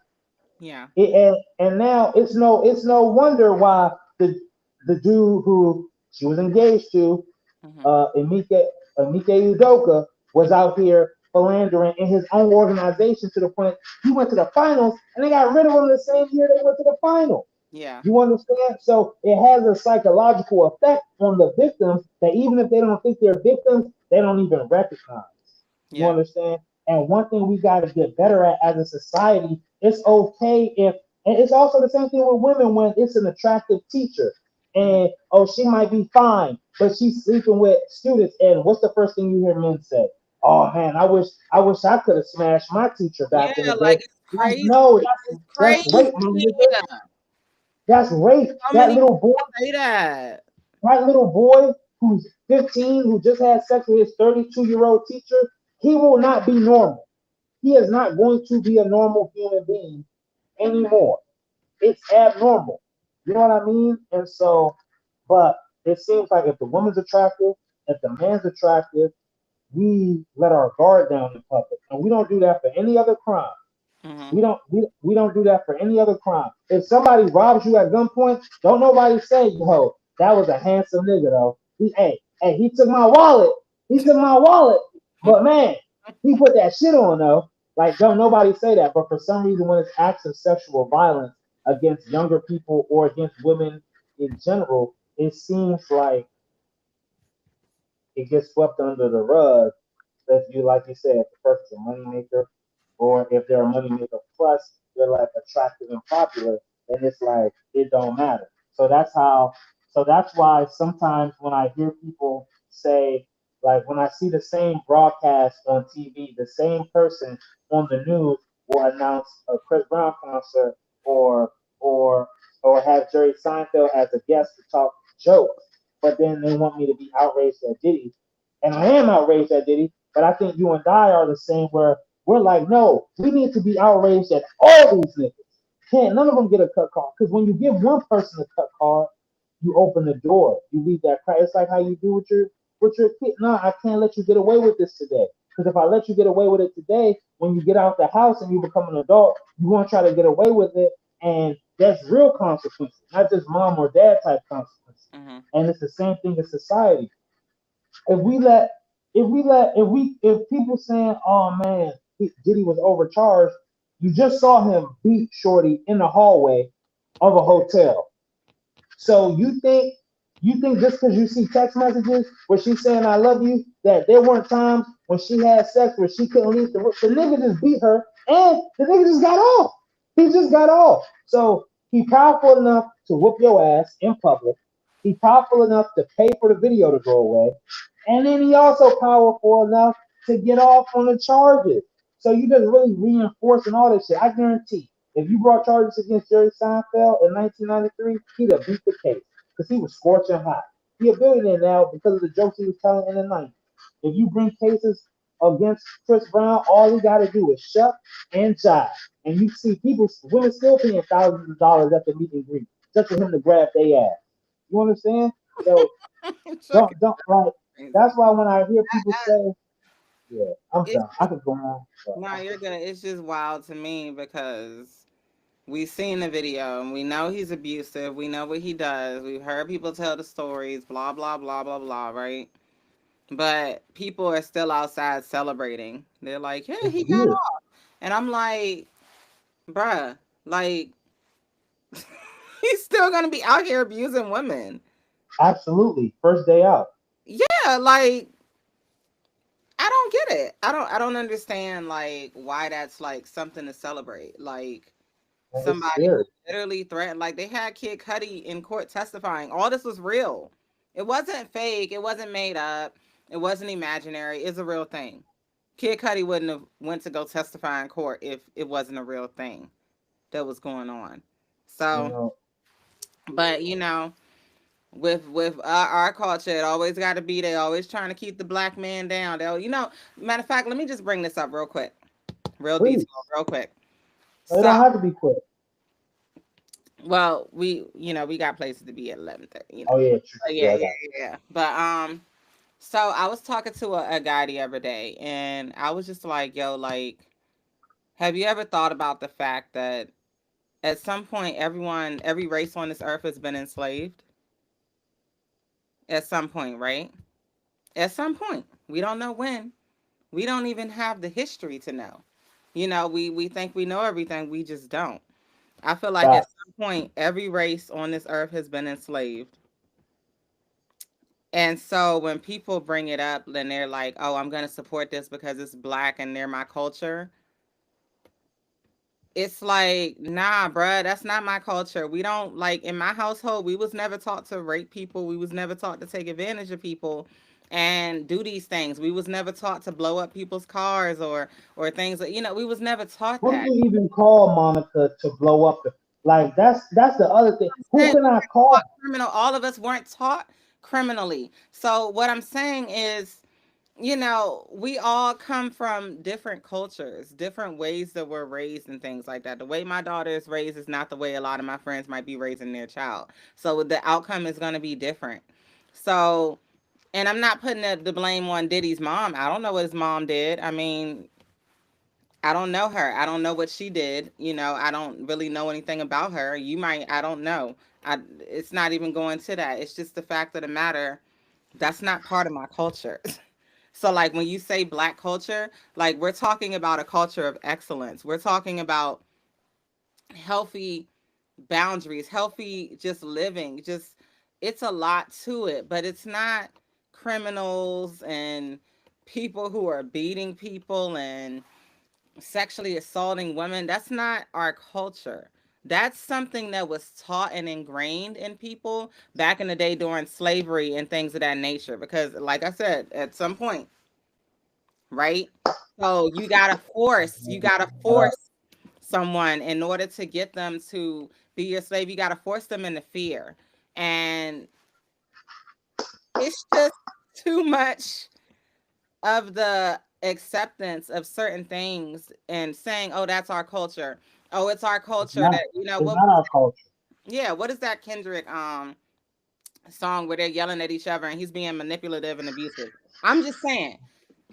Yeah. And now it's no wonder why the dude who she was engaged to, Hmm. Emike Udoka, was out here philandering in his own organization to the point he went to the finals and they got rid of him the same year they went to the final. Yeah. You understand? So it has a psychological effect on the victims that even if they don't think they're victims, they don't even recognize. You Yeah. understand? And one thing we got to get better at as a society, it's okay if, and it's also the same thing with women when it's an attractive teacher. Hmm. And oh, she might be fine, but she's sleeping with students. And what's the first thing you hear men say? Oh man, I wish I could have smashed my teacher Yeah, back in the like day. it's Like, crazy. no, It's that's crazy. rape, my nigga. That's rape. So many people say that. That little boy who's 15, who just had sex with his 32-year-old teacher, he will not be normal. He is not going to be a normal human being anymore. It's abnormal. You know what I mean? And so, but it seems like if the woman's attractive, if the man's attractive, we let our guard down in public. And we don't do that for any other crime. Hmm. We don't do that for any other crime. If somebody robs you at gunpoint, don't nobody say, yo, that was a handsome nigga though. He took my wallet. He took my wallet. But man, he put that shit on though. Like don't nobody say that. But for some reason when it's acts of sexual violence against younger people or against women in general, it seems like it gets swept under the rug if you like you said, if the person's a moneymaker or if they're a moneymaker plus they're like attractive and popular, then it's like it don't matter. So that's why sometimes when I hear people say like when I see the same broadcast on TV, the same person on the news will announce a Chris Brown concert or or or have Jerry Seinfeld as a guest to talk jokes, but then they want me to be outraged at Diddy. And I am outraged at Diddy, but I think you and I are the same where we're like, no, we need to be outraged at all these niggas. Can't none of them get a cut card. Because when you give one person a cut card, you open the door. You leave that crack. It's like how you do with your kid. No, I can't let you get away with this today. Because if I let you get away with it today, when you get out the house and you become an adult, you want to try to get away with it, and that's real consequences, not just mom or dad type consequences. Hmm. And it's the same thing in society if people saying, "Oh man, Diddy was overcharged," you just saw him beat Shorty in the hallway of a hotel. So you think just because you see text messages where she's saying "I love you," that there weren't times when she had sex where she couldn't leave the nigga just beat her and the nigga just got off. He just got off. So he powerful enough to whoop your ass in public. He powerful enough to pay for the video to go away. And then he also powerful enough to get off on the charges. So you just really reinforcing all this shit. I guarantee if you brought charges against Jerry Seinfeld in 1993, he'd have beat the case because he was scorching hot. He a billionaire now because of the jokes he was telling in the 90s. If you bring cases against Chris Brown, all he got to do is shut and jive. And you see people, women still paying thousands of dollars at the meet and greet just for him to grab their ass. You understand? So Chuck is don't like. crazy. That's why when I hear people say, "Yeah, I'm It's done," I could go on. But no, you're good. It's just wild to me because we've seen the video and we know he's abusive. We know what he does. We've heard people tell the stories, blah, blah, blah, blah, blah, right? But people are still outside celebrating. They're like, yeah, it's he got weird. off. And I'm like, bruh, like, he's still going to be out here abusing women. Absolutely, first day out. Yeah, like, I don't get it. I don't understand like why that's like something to celebrate. Like And it's somebody who scary. literally threatened like they had Kid Cudi in court testifying. All this was real. It wasn't fake, it wasn't made up, it wasn't imaginary. It's a real thing. Kid Cudi wouldn't have went to go testify in court if it wasn't a real thing that was going on. You So, know, but with our culture, it always got to be they always trying to keep the black man down. They'll, matter of fact, let me just bring this up real quick, real detail, please. real quick. It So, don't have to be quick. well, we got places to be at 11:30. Oh yeah, true, But true. yeah, I yeah, got yeah. But so I was talking to a guy the other day, and I was just like, yo, like, have you ever thought about the fact that at some point, every race on this earth has been enslaved? At some point, right? At some point, we don't know when. We don't even have the history to know. We think we know everything, we just don't. I feel like at Facts. some point, every race on this earth has been enslaved. And so when people bring it up, then they're like, oh, I'm going to support this because it's black and they're my culture. It's like, nah, bruh, that's not my culture. We don't like in my household, we was never taught to rape people. We was never taught to take advantage of people and do these things. We was never taught to blow up people's cars or things that, we was never taught Who do that. you even call Monica to blow up the like? That's the other thing. I'm Who saying can we I weren't taught call? criminal. All of us weren't taught criminally. So what I'm saying is, we all come from different cultures, different ways that we're raised and things like that. The way my daughter is raised is not the way a lot of my friends might be raising their child. So the outcome is going to be different. So, and I'm not putting the blame on Diddy's mom. I don't know what his mom did. I mean, I don't know her. I don't know what she did. I don't really know anything about her. You might, I don't know. It's not even going to that. It's just the fact of the matter. That's not part of my culture. So, like, when you say black culture, like, we're talking about a culture of excellence. We're talking about healthy boundaries, healthy just living. Just, it's a lot to it, but it's not criminals and people who are beating people and sexually assaulting women. That's not our culture. That's something that was taught and ingrained in people back in the day during slavery and things of that nature. Because, like I said, at some point, right? So you gotta force someone in order to get them to be your slave. You gotta force them into fear, and it's just too much of the acceptance of certain things and saying, "Oh, that's our culture. Oh, it's our It's culture not. that It's what not our culture. yeah, what is that Kendrick song where they're yelling at each other and he's being manipulative and abusive?" I'm just saying.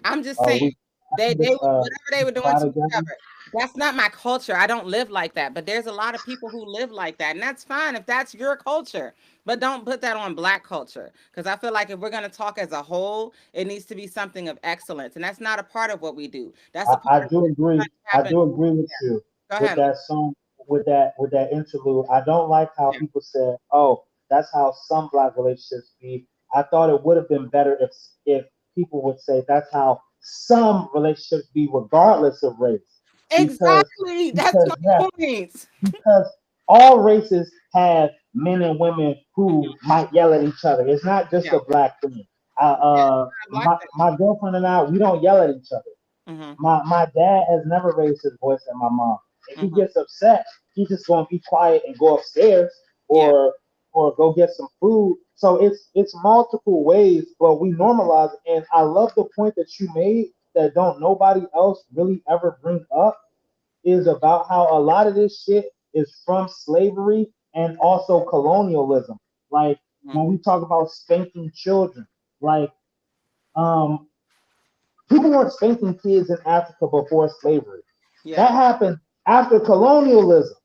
I'm just saying. We I They think they it's whatever they were doing try to each together. other. That's not my culture. I don't live like that. But there's a lot of people who live like that. And that's fine if that's your culture. But don't put that on black culture. Because I feel like if we're gonna talk as a whole, it needs to be something of excellence. And that's not a part of what we do. That's a part I of do agree. what I happened. do agree with Yeah. you Go with ahead. that song, with that interlude. I don't like how Yeah. people said, "Oh, that's how some black relationships be." I thought it would have been better if people would say that's how some relationships be, regardless of race, because Exactly. That's because my yes, point. because all races have men and women who Mhm. might yell at each other. It's not just Yeah. a black thing. Yeah. Not a black My girlfriend and I, we don't yell at each other. thing. Hmm. My dad has never raised his voice at my mom. If he Hmm. gets upset, he's just gonna be quiet and go upstairs Yeah. or go get some food. So it's multiple ways, but we normalize it. And I love the point that you made that don't nobody else really ever bring up is about how a lot of this shit is from slavery and also colonialism. Like Hmm. when we talk about spanking children, like um people weren't spanking kids in Africa before slavery. Yeah. That happened after colonialism.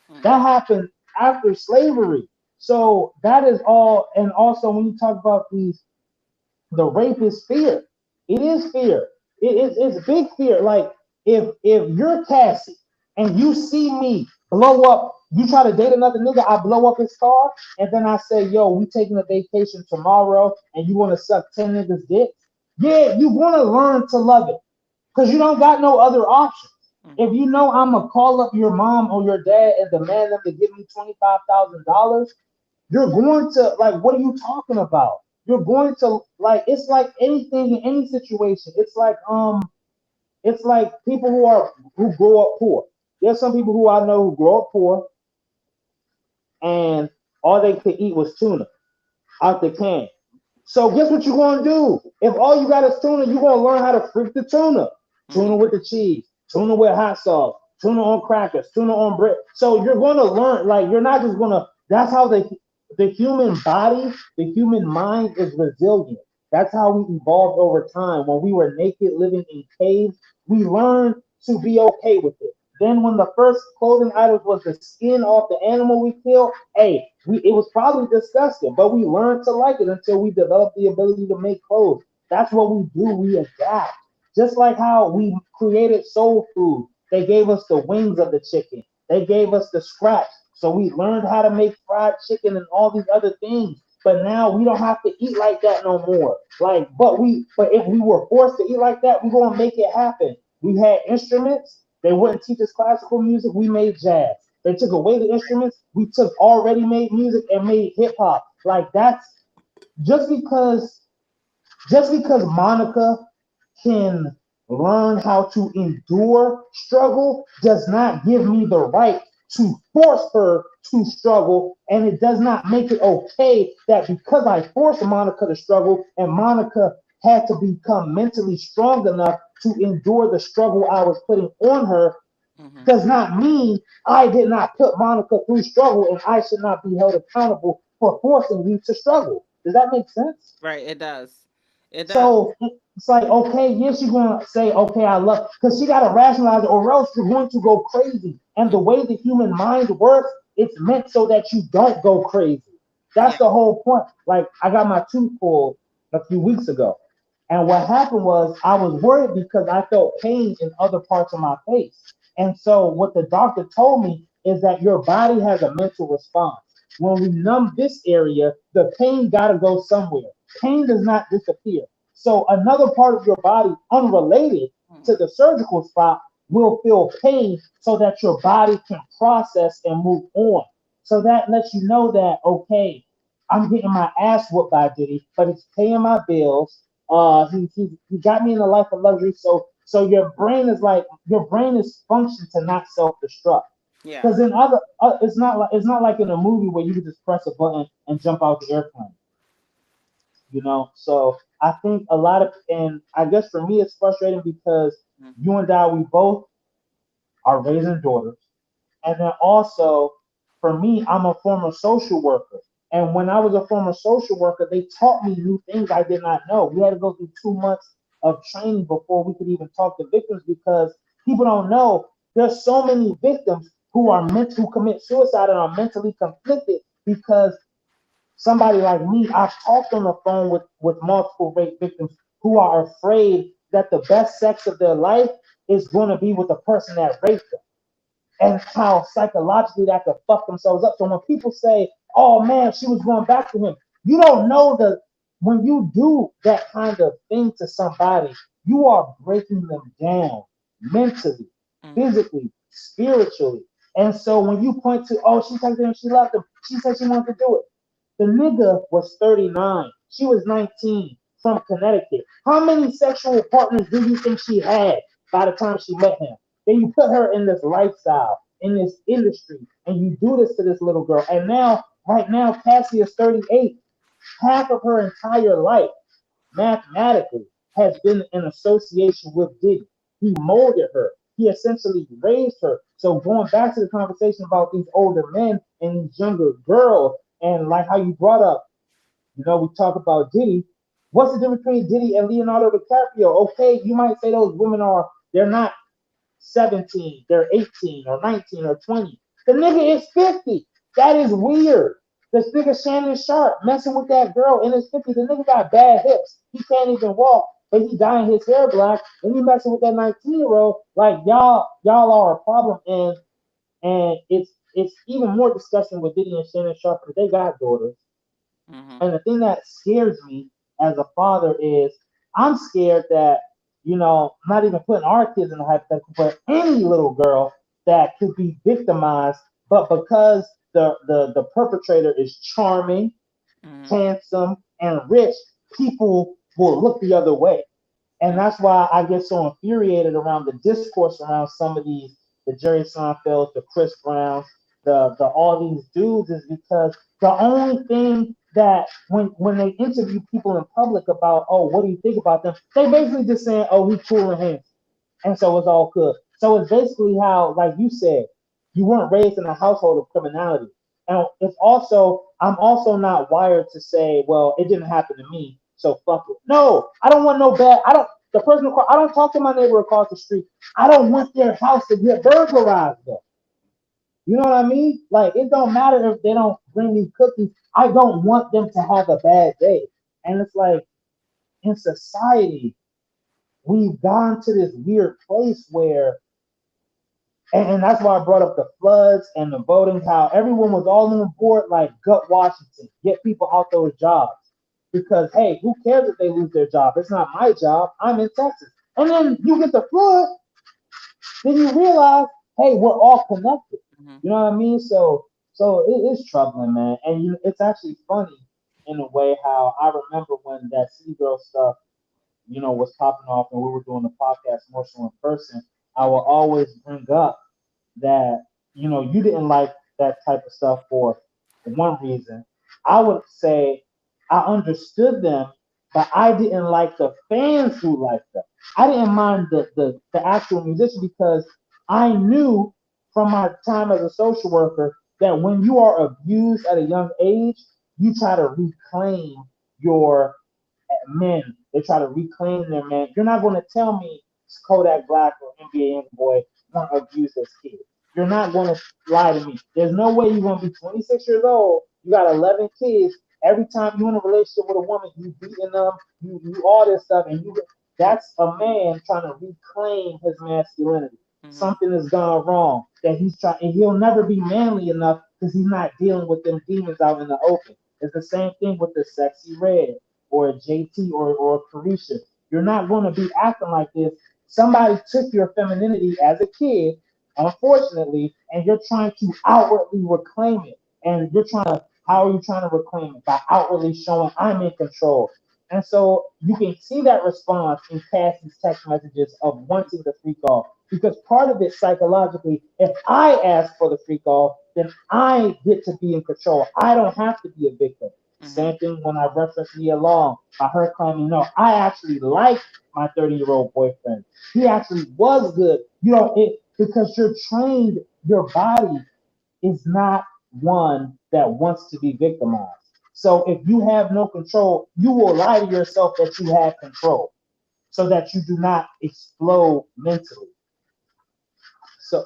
Hmm. That happened after slavery. So that is all. And also, when you talk about the rape is fear. It is fear. It's big fear. Like if you're Cassie and you see me blow up, you try to date another nigga, I blow up his car, and then I say, "Yo, we taking a vacation tomorrow, and you want to suck 10 niggas' dicks." Yeah, you want to learn to love it because you don't got no other options. Hmm. If you know I'm gonna call up your mom or your dad and demand them to give me $25,000, you're going to like, what are you talking about? You're going to like, it's like anything in any situation. It's like people who grow up poor. There's some people who I know who grow up poor and all they could eat was tuna out the can. So guess what you're gonna do? If all you got is tuna, you're gonna learn how to freak the tuna. Tuna Hmm. with the cheese, tuna with hot sauce, tuna on crackers, tuna on bread. So you're gonna learn, like you're not just gonna that's how the human body, the human mind is resilient. That's how we evolved over time. When we were naked living in caves, we learned to be okay with it. Then when the first clothing items was the skin off the animal we killed, hey, it was probably disgusting, but we learned to like it until we developed the ability to make clothes. That's what we do. We adapt. Just like how we created soul food. They gave us the wings of the chicken. They gave us the scraps. So we learned how to make fried chicken and all these other things. But now we don't have to eat like that no more. Like, but if we were forced to eat like that, we're gonna make it happen. We had instruments. They wouldn't teach us classical music. We made jazz. They took away the instruments. We took already made music and made hip hop. Like that's just because Monica can learn how to endure struggle does not give me the right to force her to struggle. And it does not make it okay that because I forced Monica to struggle and Monica had to become mentally strong enough to endure the struggle I was putting on her, Hmm. does not mean I did not put Monica through struggle and I should not be held accountable for forcing you to struggle. Does that make sense? Right, it does. It does. So it's like, okay, yes, you're gonna say, okay, I love, because she gotta rationalize it, or else you're going to go crazy. And the way the human mind works, it's meant so that you don't go crazy. Yeah. That's the whole point. Like, I got my tooth pulled a few weeks ago, and what happened was I was worried because I felt pain in other parts of my face. And so what the doctor told me is that your body has a mental response. When we numb this area, the pain gotta go somewhere. Pain does not disappear. So another part of your body, unrelated to the surgical spot, will feel pain so that your body can process and move on. So that lets you know that, okay, I'm getting my ass whooped by Diddy, but he's paying my bills. He got me in a life of luxury. So your brain is functioned to not self destruct. Yeah. Because in it's not like in a movie where you can just press a button and jump out the airplane. So I think a lot of, and I guess for me it's frustrating because Mhm. you and I, we both are raising daughters, and then also for me, I'm a former social worker, and when I was a former social worker, they taught me new things I did not know. We had to go through 2 months of training before we could even talk to victims, because people don't know there's so many victims who commit suicide and are mentally conflicted because somebody like me, I've talked on the phone with multiple rape victims who are afraid that the best sex of their life is going to be with the person that raped them, and how psychologically that could fuck themselves up. So when people say, "Oh man, she was going back to him," you don't know that when you do that kind of thing to somebody, you are breaking them down mentally, Mhm. physically, spiritually. And so when you point to, "Oh, she texted him, she left him, she said she wanted to do it," the nigga was 39. She was 19 from Connecticut. How many sexual partners do you think she had by the time she met him? Then you put her in this lifestyle, in this industry, and you do this to this little girl. And now, right now, Cassie is 38. Half of her entire life, mathematically, has been in association with Diddy. He molded her. He essentially raised her. So going back to the conversation about these older men and these younger girls, and like how you brought up, we talk about Diddy. What's the difference between Diddy and Leonardo DiCaprio? Okay, you might say those women they're not 17, they're 18 or 19 or 20. The nigga is 50. That is weird. This nigga Shannon Sharp messing with that girl in his 50s. The nigga got bad hips. He can't even walk, but he dyeing his hair black and he messing with that 19-year-old. Like y'all are a problem, and it's even more disgusting with Diddy and Shannon Sharp because they got daughters. Mhm. And the thing that scares me as a father is I'm scared that, not even putting our kids in the hypothetical, but any little girl that could be victimized, but because the perpetrator is charming, Mhm. handsome, and rich, people will look the other way. And Mhm. that's why I get so infuriated around the discourse around some of these, the Jerry Seinfelds, the Chris Browns, the all these dudes, is because the only thing that when they interview people in public about, oh, what do you think about them, they basically just saying, oh, he's cool and handsome, and so it's all good. So it's basically how, like you said, you weren't raised in a household of criminality. And it's also, I'm also not wired to say, well, it didn't happen to me, so fuck it. No, I don't want no bad. I don't. The person across, I don't talk to my neighbor across the street. I don't want their house to get burglarized though. You know what I mean? Like, it don't matter if they don't bring me cookies. I don't want them to have a bad day. And it's like, in society, we've gone to this weird place where And that's why I brought up the floods and the voting, how everyone was all on board, like gut Washington, get people out those jobs. Because hey, who cares if they lose their job? It's not my job. I'm in Texas. And then you get the flood, then you realize, hey, we're all connected. Hmm. You know what I mean? So it is troubling, man. And it's actually funny in a way how I remember when that City Girl stuff, was popping off and we were doing the podcast more so in person. I will Hmm. always bring up that you didn't like that type of stuff for one reason. I would say I understood them, but I didn't like the fans who liked them. I didn't mind the actual musician because I knew from my time as a social worker that when you are abused at a young age, you try to reclaim your men. They try to reclaim their man. You're not going to tell me Kodak Black or NBA Youngboy weren't abused as kids. You're not going to lie to me. There's no way you're going to be 26 years old. You got 11 kids. Every time you're in a relationship with a woman, you beating them, you all this stuff, and that's a man trying to reclaim his masculinity. Hmm. Something has gone wrong that he's trying, and he'll never be manly enough because he's not dealing with them demons out in the open. It's the same thing with the sexy red or a JT or a Carisha. You're not going to be acting like this. Somebody took your femininity as a kid, unfortunately, and you're trying to outwardly reclaim it. And you're trying to, how are you trying to reclaim it? By outwardly showing I'm in control. And so you can see that response in Cassie's text messages of wanting the freak off. Because part of it psychologically, if I ask for the freak off, then I get to be in control. I don't have to be a victim. Hmm. Same thing when I referenced Nia Long, by her claiming, no, I actually like my 30-year-old boyfriend. He actually was good. Because you're trained, your body is not one that wants to be victimized. So if you have no control, you will lie to yourself that you have control so that you do not explode mentally.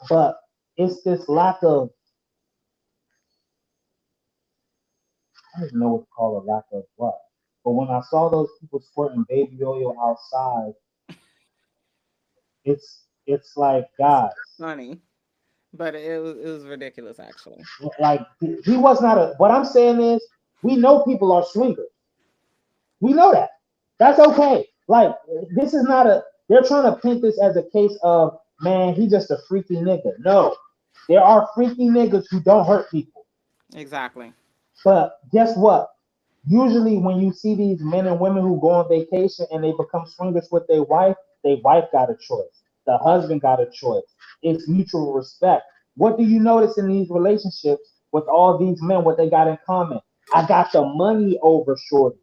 But it's this lack of, I don't even know what to call a lack of what. But when I saw those people squirting baby oil outside, it's like, guys, Funny, but it was ridiculous actually. like he was not a. What I'm saying is, we know people are swingers. We know that. That's okay. Like this is not a. They're trying to paint this as a case of, man, he just a freaky nigga. No, there are freaky niggas who don't hurt people. Exactly. But guess what? Usually, when you see these men and women who go on vacation and they become swingers with their wife got a choice. The husband got a choice. It's mutual respect. What do you notice in these relationships with all these men? What they got in common? I got the money over Shorty.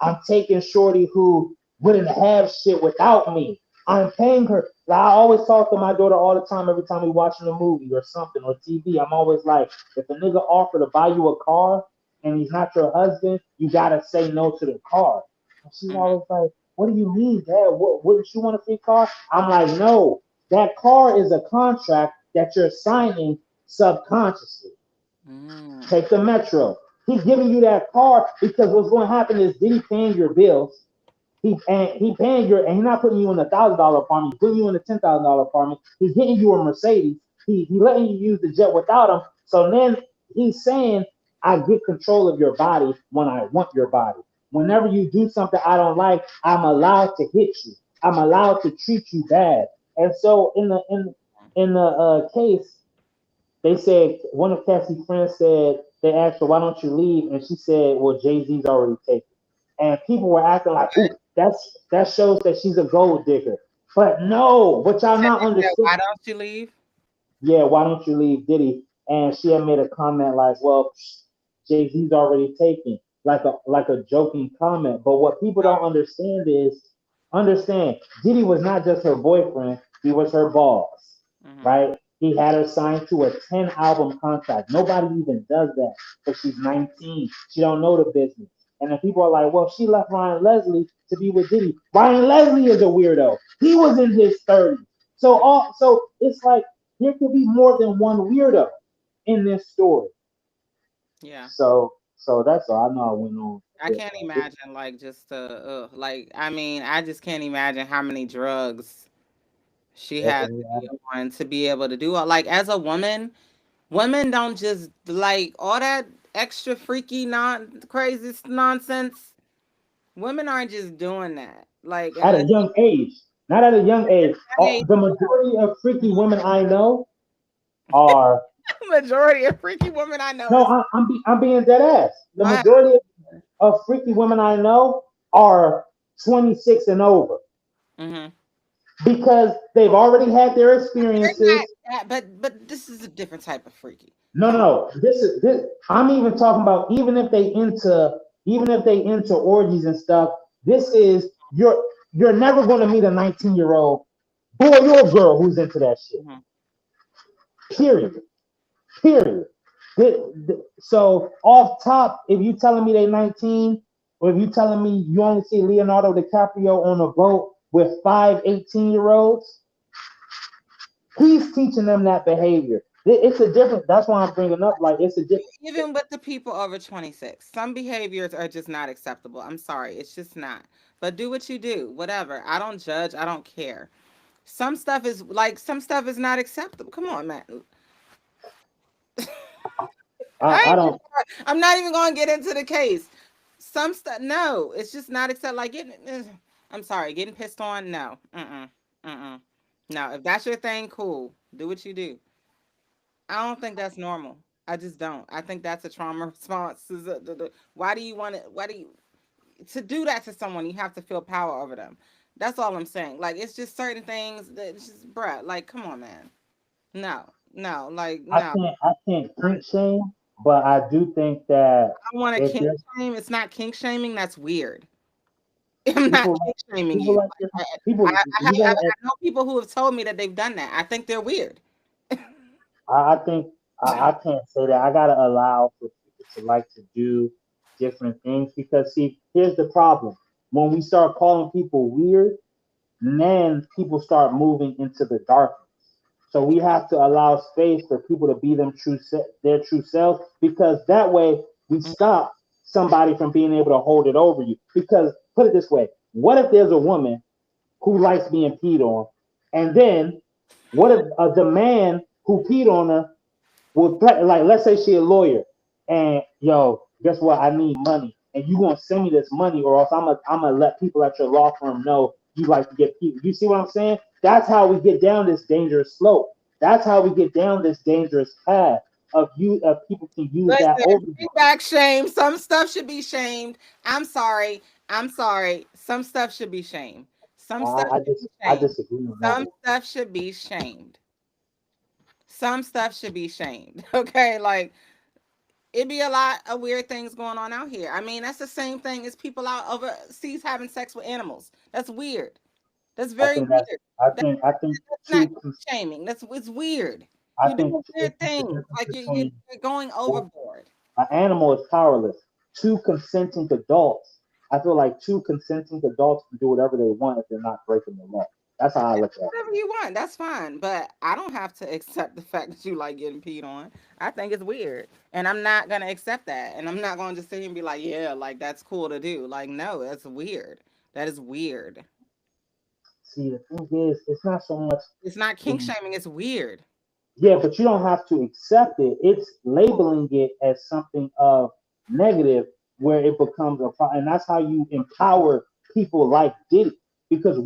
I'm taking Shorty who wouldn't have shit without me. I'm paying her. Like, I always talk to my daughter all the time every time we watching a movie or something or TV. I'm always like, if a nigga offer to buy you a car and he's not your husband, you gotta say no to the car. And she's Hmm. always like, what do you mean, Dad? Wouldn't you want a free car? I'm like, no. That car is a contract that you're signing subconsciously. Mm. Take the Metro. He's giving you that car because what's going to happen is Diddy paying your bills. He paying your and he's not putting you in a $1,000 apartment. He's putting you in a $10,000 apartment. He's getting you a Mercedes. He letting you use the jet without him. So then he's saying, I get control of your body when I want your body. Whenever you do something I don't like, I'm allowed to hit you. I'm allowed to treat you bad. And so in the case, they said one of Cassie's friends said they asked her why don't you leave, and she said, "Well, Jay Z's already taken." And people were acting like, "Ooh, that shows that she's a gold digger." But no, what y'all not They said, understand? why don't you leave? Yeah, why don't you leave Diddy? And she had made a comment like, "Well, Jay Z's already taken," like a joking comment. But what people don't understand Diddy was not just her boyfriend; he was her boss, Hmm. right? He had her signed to a 10 album contract. Nobody even does that because she's 19. She don't know the business. And then people are like, well, she left Ryan Leslie to be with Diddy. Ryan Leslie is a weirdo. He was in his 30s. So it's like there could be more than one weirdo in this story. Yeah. So that's all. I know I went on a I bit can't long. imagine like just like I mean I just can't imagine how many drugs She has Definitely. to be on to be able to do all. Like as a woman, women don't just like all that extra freaky crazy nonsense. Women aren't just doing that. Like At a unless young age, not at a young age. hey, The majority of freaky women I know are majority of freaky women I know no. is I'm being dead ass. The go ahead. majority of freaky women I know are 26 and over Mm-hmm. because they've already had their They're experiences. not that, but this is a different type of freaky. No, no, Come no. This is this. I'm even talking about even if they into orgies and stuff. This is you're never going to meet a 19-year-old boy or girl who's into that shit. on. Period. Period. So off top, if you telling me they 19, or if you telling me you only see Leonardo DiCaprio on a boat with five 18-year-olds, he's teaching them that behavior. It's a different. That's why I'm bringing up like it's a different. Even with the people over 26, some behaviors are just not acceptable. I'm sorry, it's just not. But do what you do, whatever. I don't judge, I don't care. Some stuff is not acceptable. Come on, man. I don't. I'm not even going to get into the case. Some stuff, no, it's just not acceptable. Like getting, I'm sorry, getting pissed on, no, no. If that's your thing, cool. Do what you do. I don't think that's normal. I just don't. I think that's a trauma response. Why do you want it? Why do you to do that to someone? You have to feel power over them. That's all I'm saying. Like it's just certain things that it's just, bruh. Like, come on, man. No, no, like no. I can't kink shame, but I do think that I don't want to if kink there's shame. It's not kink shaming. That's weird. I'm not people like kink shaming people you. like this, I, people you I gotta. know people who have told me that they've done that. I think they're weird. I think I can't say that. I gotta allow for people to like to do different things because see, here's the problem. When we start calling people weird, then people start moving into the darkness. So we have to allow space for people to be their true selves because that way we stop somebody from being able to hold it over you. Because put it this way, what if there's a woman who likes being peed on, and then what if the man who peed on her will threaten, like let's say she a lawyer, and yo, guess what? I need money, and you gonna send me this money, or else I'm gonna let people at your law firm know you like to get people. You see what I'm saying? That's how we get down this dangerous slope. That's how we get down this dangerous path of people can use that Listen, over bring you. back shame. Some stuff should be shamed. I'm sorry. I'm sorry. Some stuff should be shamed. Some stuff should be I shamed. disagree on that Some one. stuff should be shamed. Some stuff should be shamed. Okay, like it be a lot of weird things going on out here. I mean, that's the same thing as people out overseas having sex with animals. That's weird. That's I very think that's weird. I think That's not two shaming. That's it's weird. I You're think doing weird the things. difference Like between you're going overboard. an animal is powerless. Two consenting adults. I feel like two consenting adults can do whatever they want if they're not breaking the law. That's how I look at it. Whatever you want, that's fine. But I don't have to accept the fact that you like getting peed on. I think it's weird. And I'm not gonna accept that. And I'm not gonna just sit here and be like, yeah, like that's cool to do. Like, no, that's weird. That is weird. See, the thing is, it's not so much. It's not kink shaming, it's weird. Yeah, but you don't have to accept it. It's labeling it as something of negative where it becomes a problem. And that's how you empower people like Diddy. Because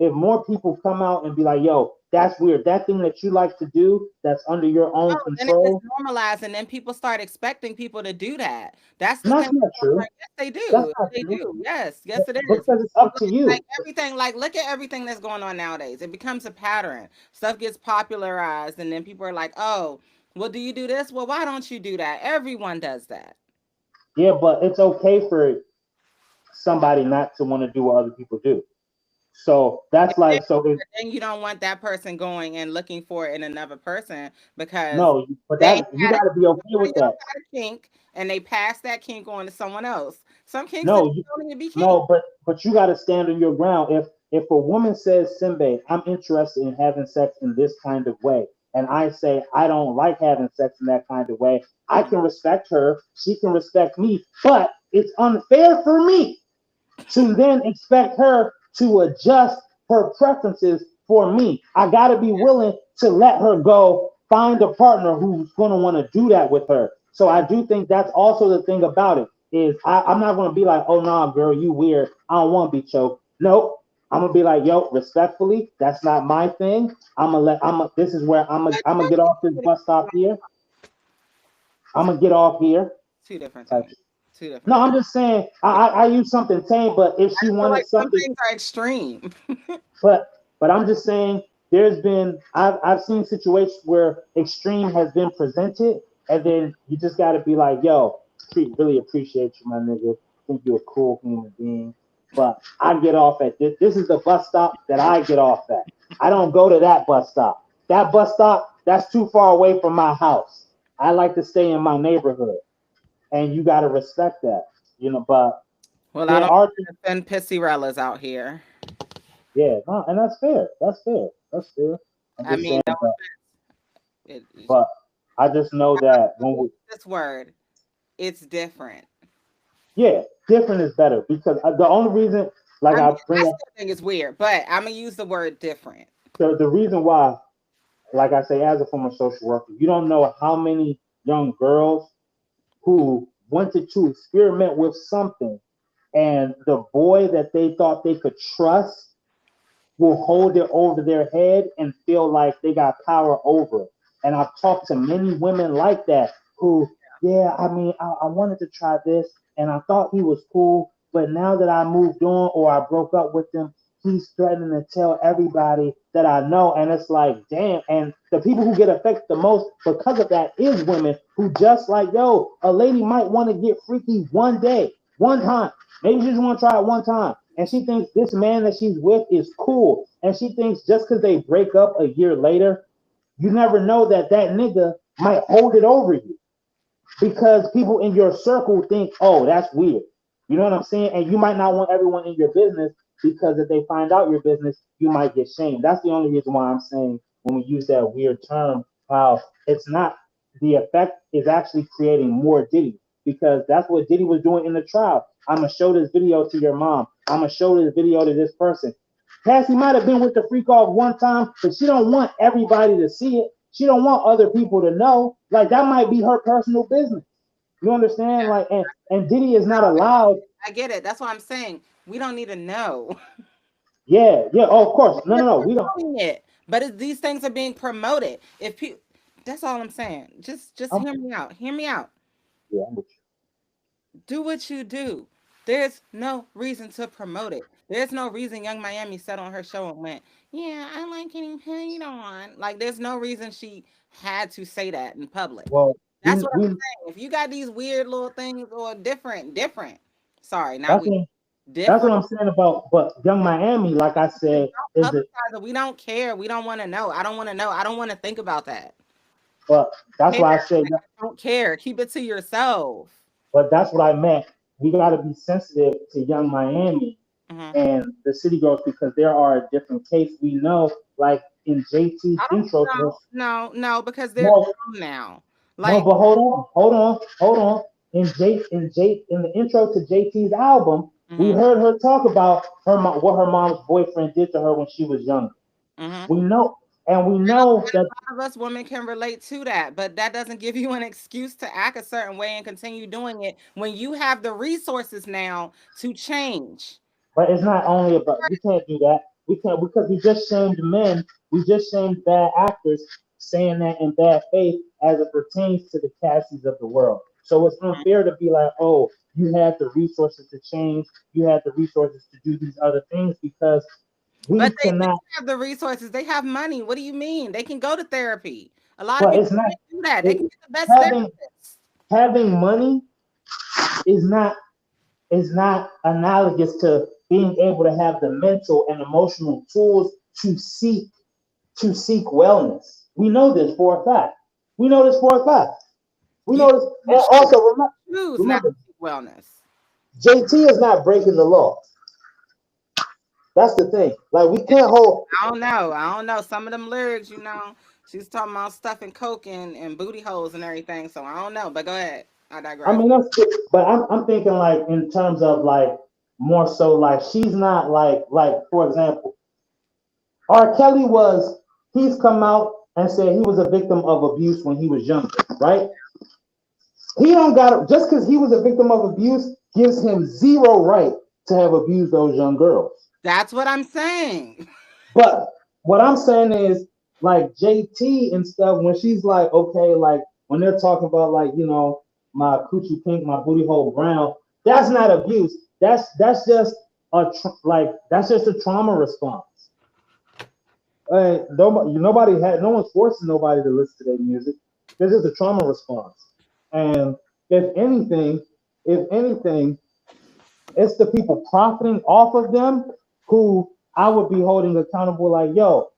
if more people come out and be like, yo, that's weird. That thing that you like to do that's under your No, own then it gets control, normalized and then people start expecting people to do that. That's the that's thing. not true. Like, yes, they That's do. not They true. do. Yes. Yes, it is. Because it's up to Like you. everything, like look at everything that's going on nowadays. It becomes a pattern. Stuff gets popularized, and then people are like, "Oh, well, do you do this? Well, why don't you do that?" Everyone does that. Yeah, but it's okay for somebody not to want to do what other people do. So And that's then, like so. then you don't want that person going and looking for it in another person because No, but they that you had got to be okay somebody with else that. had a kink and they passed that kink on to someone else. Some kinks that No, don't even be kink. no, but you got to stand on your ground. If a woman says, "Simbe, I'm interested in having sex in this kind of way," and I say I don't like having sex in that kind of way, I can respect her. She can respect me, but it's unfair for me to then expect her to adjust her preferences for me. I gotta be willing to let her go, find a partner who's gonna want to do that with her. So I do think that's also the thing about it is I'm not gonna be like, oh nah, girl, you weird. I don't want to be choked. Nope. I'm gonna be like, yo, respectfully, that's not my thing. This is where I'm gonna get off this bus stop here. I'm gonna get off here. Two different Type things. Two different No, things. I'm just saying I use something tame, but if I she feel wanted like some something, things are extreme. but I'm just saying there's been I've seen situations where extreme has been presented, and then you just got to be like, yo, really appreciate you, my nigga. Think you're a cool human being, but I get off at this. This is the bus stop that I get off at. I don't go to that bus stop. That bus stop that's too far away from my house. I like to stay in my neighborhood, and you got to respect that, But Well, I there don't are defend pissyrellas out here. Yeah, no, and that's fair. That's fair. That's fair. I'm I just mean, saying, no but, offense. but I just know that when we, This word, it's different. yeah, different is better because the only reason, like I mean, I I bring up still think it's weird, but I'm gonna use the word different. the reason why, like I say, as a former social worker, you don't know how many young girls who wanted to experiment with something, and the boy that they thought they could trust will hold it over their head and feel like they got power over it. And I've talked to many women like that who, yeah, I mean, I wanted to try this and I thought he was cool, but now that I moved on or I broke up with him, he's threatening to tell everybody that I know. And it's like, damn. And the people who get affected the most because of that is women who just like, yo, a lady might want to get freaky one day, one time. Maybe she just want to try it one time. And she thinks this man that she's with is cool. And she thinks just because they break up a year later, you never know that that nigga might hold it over you because people in your circle think, oh, that's weird. You know what I'm saying? And you might not want everyone in your business because if they find out your business, you might get shamed. That's the only reason why I'm saying when we use that weird term, how it's not the effect is actually creating more Diddy because that's what Diddy was doing in the trial. I'm gonna show this video to your mom. I'm gonna show this video to this person. Cassie might have been with the freak off one time, but she don't want everybody to see it. She don't want other people to know. Like that might be her personal business. You understand? Like, and Diddy is not allowed. I get it. That's what I'm saying. We don't need to know. Yeah, yeah. Oh, of course. No, They're no, no. We don't. promoting it, but these things are being promoted. If people, that's all I'm saying. Just I'm, hear me out. Hear me out. yeah, I'm with Do what you do. There's no reason to promote it. There's no reason Young Miami sat on her show and went, "Yeah, I like getting paid on." Like, there's no reason she had to say that in public. you. Well, That's what I'm we saying. If you got these weird little things or different. Sorry, not that's we. what that's what Different. I'm saying about. But Young Miami, like I said, is Don't it? publicize it. We don't care. We don't want to know. I don't want to know. I don't want to think about that. But that's Care. why I said. I don't care. Keep it to yourself. But that's what I meant. We got to be sensitive to Young Miami Mhm. and the City Girls because there are a different case. We know, like in JT's I don't intro to know. this. No, because they're No, grown now. no, Like, but hold on. In the intro to JT's album, we mhm, heard her talk about what her mom's boyfriend did to her when she was young. mhm. We know, and we know that. A lot of us women can relate to that, but that doesn't give you an excuse to act a certain way and continue doing it when you have the resources now to change. But it's not only about. We can't do that. We can't because we just shamed men. We just shamed bad actors, saying that in bad faith as it pertains to the Cassies of the world. So it's unfair to be like, oh, you had the resources to change. You had the resources to do these other things because we But they do cannot. have the resources. They have money. What do you mean? They can go to therapy. A lot of But people it's not can't do that. They it, can get the best having therapists. having money is not analogous to being able to have the mental and emotional tools to seek wellness. We know this for a fact. We know this for a fact. We You know this. you And choose, also choose not remember, to seek wellness. JT is not breaking the law. That's the thing. Like we can't hold. I don't know. I don't know. Some of them lyrics, she's talking about stuffing coke and booty holes and everything. So I don't know. But go ahead. I I digress. mean that's. But I'm thinking like in terms of like more so like she's not like for example R. Kelly he's come out and said he was a victim of abuse when he was younger, right? He don't got just because he was a victim of abuse gives him zero right to have abused those young girls. That's what I'm saying. But what I'm saying is, like JT and stuff, when she's like, okay, like when they're talking about like, my coochie pink, my booty hole brown, that's not abuse. That's just that's just a trauma response. No one's forcing nobody to listen to their music. This is a trauma response. And if anything, if anything, it's the people profiting off of them who I would be holding accountable. Like, yo,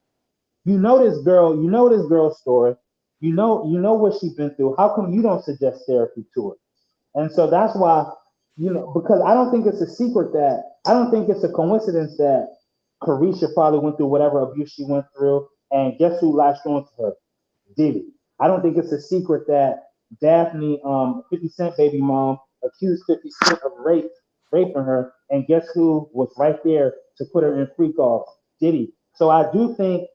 you know this girl's story. You know what she's been through. How come you don't suggest therapy to her? And so that's why, because I don't think it's a coincidence that Carisha probably went through whatever abuse she went through, and guess who latched on to her? Diddy. I don't think it's a secret that Daphne, 50 Cent baby mom, accused 50 Cent of raping her, and guess who was right there to put her in freak off? Diddy. So I do think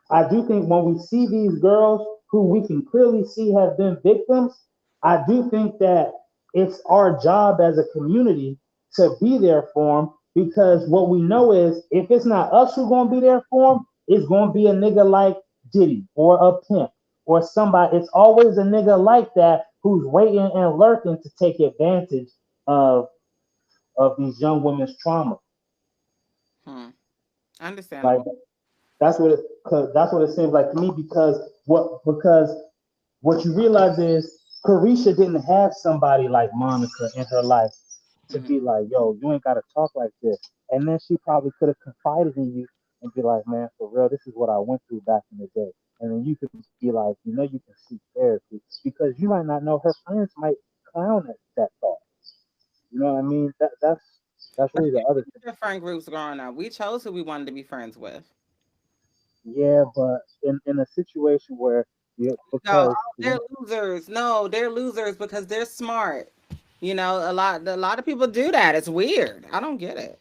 when we see these girls who we can clearly see have been victims, I do think that it's our job as a community to be there for them, because what we know is if it's not us who's gonna be there for them, it's gonna be a nigga like Diddy or a pimp or somebody. It's always a nigga like that who's waiting and lurking to take advantage of of these young women's trauma. Hmm. Like Understandable. that's what it seems like to me, because what you realize is Carisha didn't have somebody like Monica in her life to Hmm. be like, yo, you ain't gotta talk like this. And then she probably could have confided in you and be like, man, for real, this is what I went through back in the day. And then you could be like, you can seek therapy because you might not know her friends might clown at that thought. You know what I mean? That's But really the you other thing. choose your friend groups growing up. We chose who we wanted to be friends with. Yeah, but in a situation where you Go, because oh, they're losers. No, they're losers because they're smart. A lot of people do that. It's weird. I don't get it.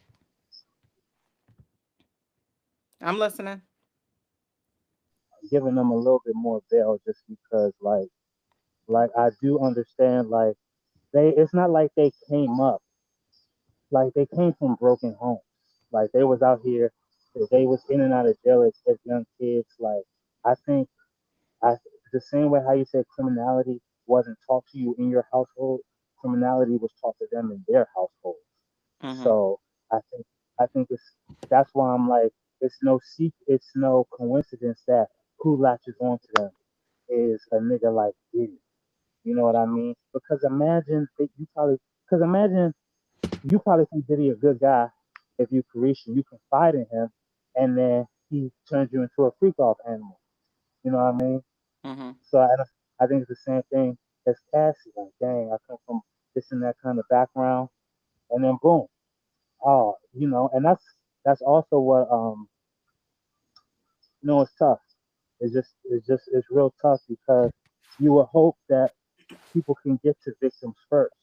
I'm listening. giving them a little bit more bail just because like I do understand like it's not like they came up like they came from broken homes. Like they was out here, they was in and out of jail as young kids. Like I think I the same way how you said criminality wasn't taught to you in your household, criminality was taught to them in their household. Hmm. So I think I think that's why I'm like it's no coincidence that who latches onto them is a nigga like Diddy. You know what I mean? Because imagine you probably think Diddy a good guy if you Carisha, you confide in him, and then he turns you into a freak off animal. You know what I mean? Hmm. So I think it's the same thing as Cassie. Like, dang, I come from this and that kind of background, and then boom, oh, and that's also what it's tough. It's real tough because you would hope that people can get to victims first.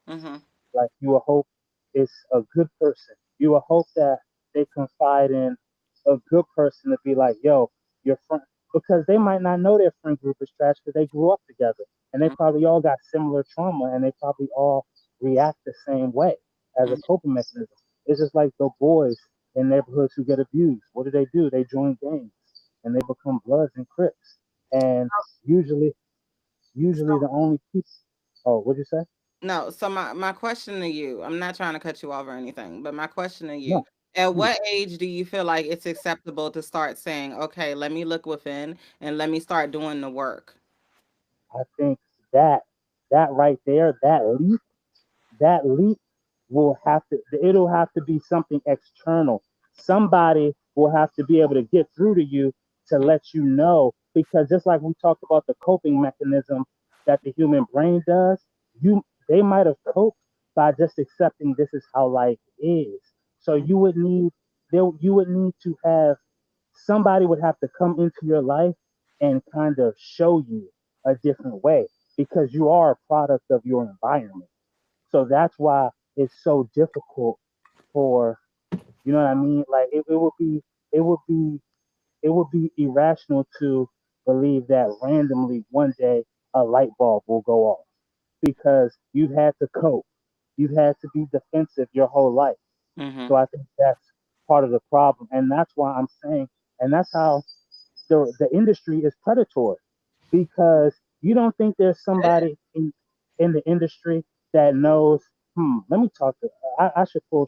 Hmm. Like you will hope it's a good person. You will hope that they confide in a good person to be like, yo, your friend, because they might not know their friend group is trash because they grew up together and they probably all got similar trauma and they probably all react the same way as a coping mechanism. It's just like the boys in neighborhoods who get abused. What do? They join gangs and they become Bloods and Crips. And usually, usually the only people. Oh, what'd you say? No, so my question to you, I'm not trying to cut you off or anything, but my question to you, No. at what age do you feel like it's acceptable to start saying, okay, let me look within and let me start doing the work? I think that that right there, that leap will have to it'll have to be something external. Somebody will have to be able to get through to you to let you know, because just like we talked about the coping mechanism that the human brain does, they might have coped by just accepting this is how life is. So you would need to have somebody would have to come into your life and kind of show you a different way, because you are a product of your environment. So that's why it's so difficult for, you know what I mean? Like it would be it would be it would be irrational to believe that randomly one day a light bulb will go off because you've had to cope. You've had to be defensive your whole life. Mm-hmm. So I think that's part of the problem. And that's why I'm saying, and that's how the industry is predatory because you don't think there's somebody in the industry that knows, let me talk to, I should pull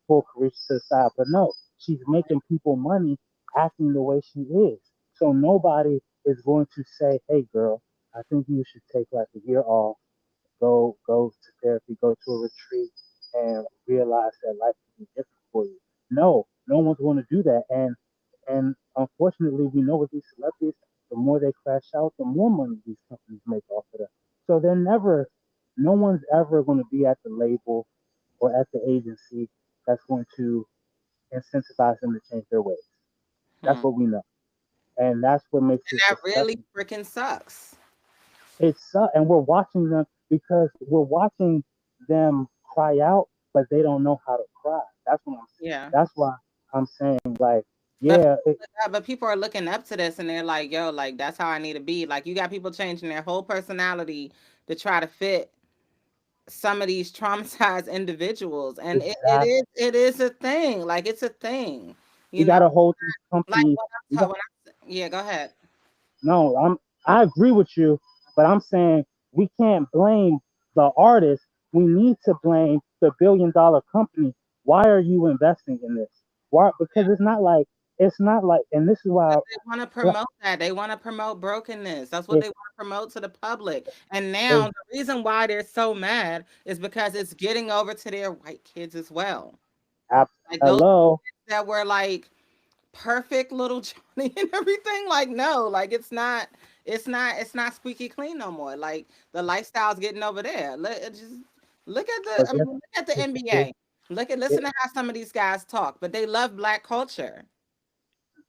Carisha to the side, but no, she's making people money acting the way she is. So nobody is going to say, hey girl, I think you should take like a year off, go to therapy, go to a retreat, and realize that life can be different for you. No, no one's going to do that, and unfortunately, we know with these celebrities, the more they crash out, the more money these companies make off of them. So they're never, no one's ever going to be at the label or at the agency that's going to incentivize them to change their ways. That's Hmm. what we know, and that's what makes And this that really disgusting. freaking sucks. And we're watching them because we're watching them cry out, but they don't know how to cry. Yeah. That's why I'm saying like, But yeah, but people are looking up to this and they're like, yo, like that's how I need to be. Like you got people changing their whole personality to try to fit some of these traumatized individuals. And exactly. it is a thing. Like it's a thing. We You know, gotta hold these like companies. when I'm We talking got when yeah, go ahead. no. I agree with you, but I'm saying we can't blame the artist. We need to blame the billion-dollar company. Why are you investing in this? Why? Because it's not like, and this is why. They want to promote that. They want to promote brokenness. That's what It, they want to promote to the public. And now it, the reason why they're so mad is because it's getting over to their white kids as well. Like those hello. that were like perfect little Johnny and everything. Like no, like it's not squeaky clean no more. Like the lifestyle's getting over there. Just look at But I mean look at the it, NBA. it, Listen to how some of these guys talk, but they love black culture.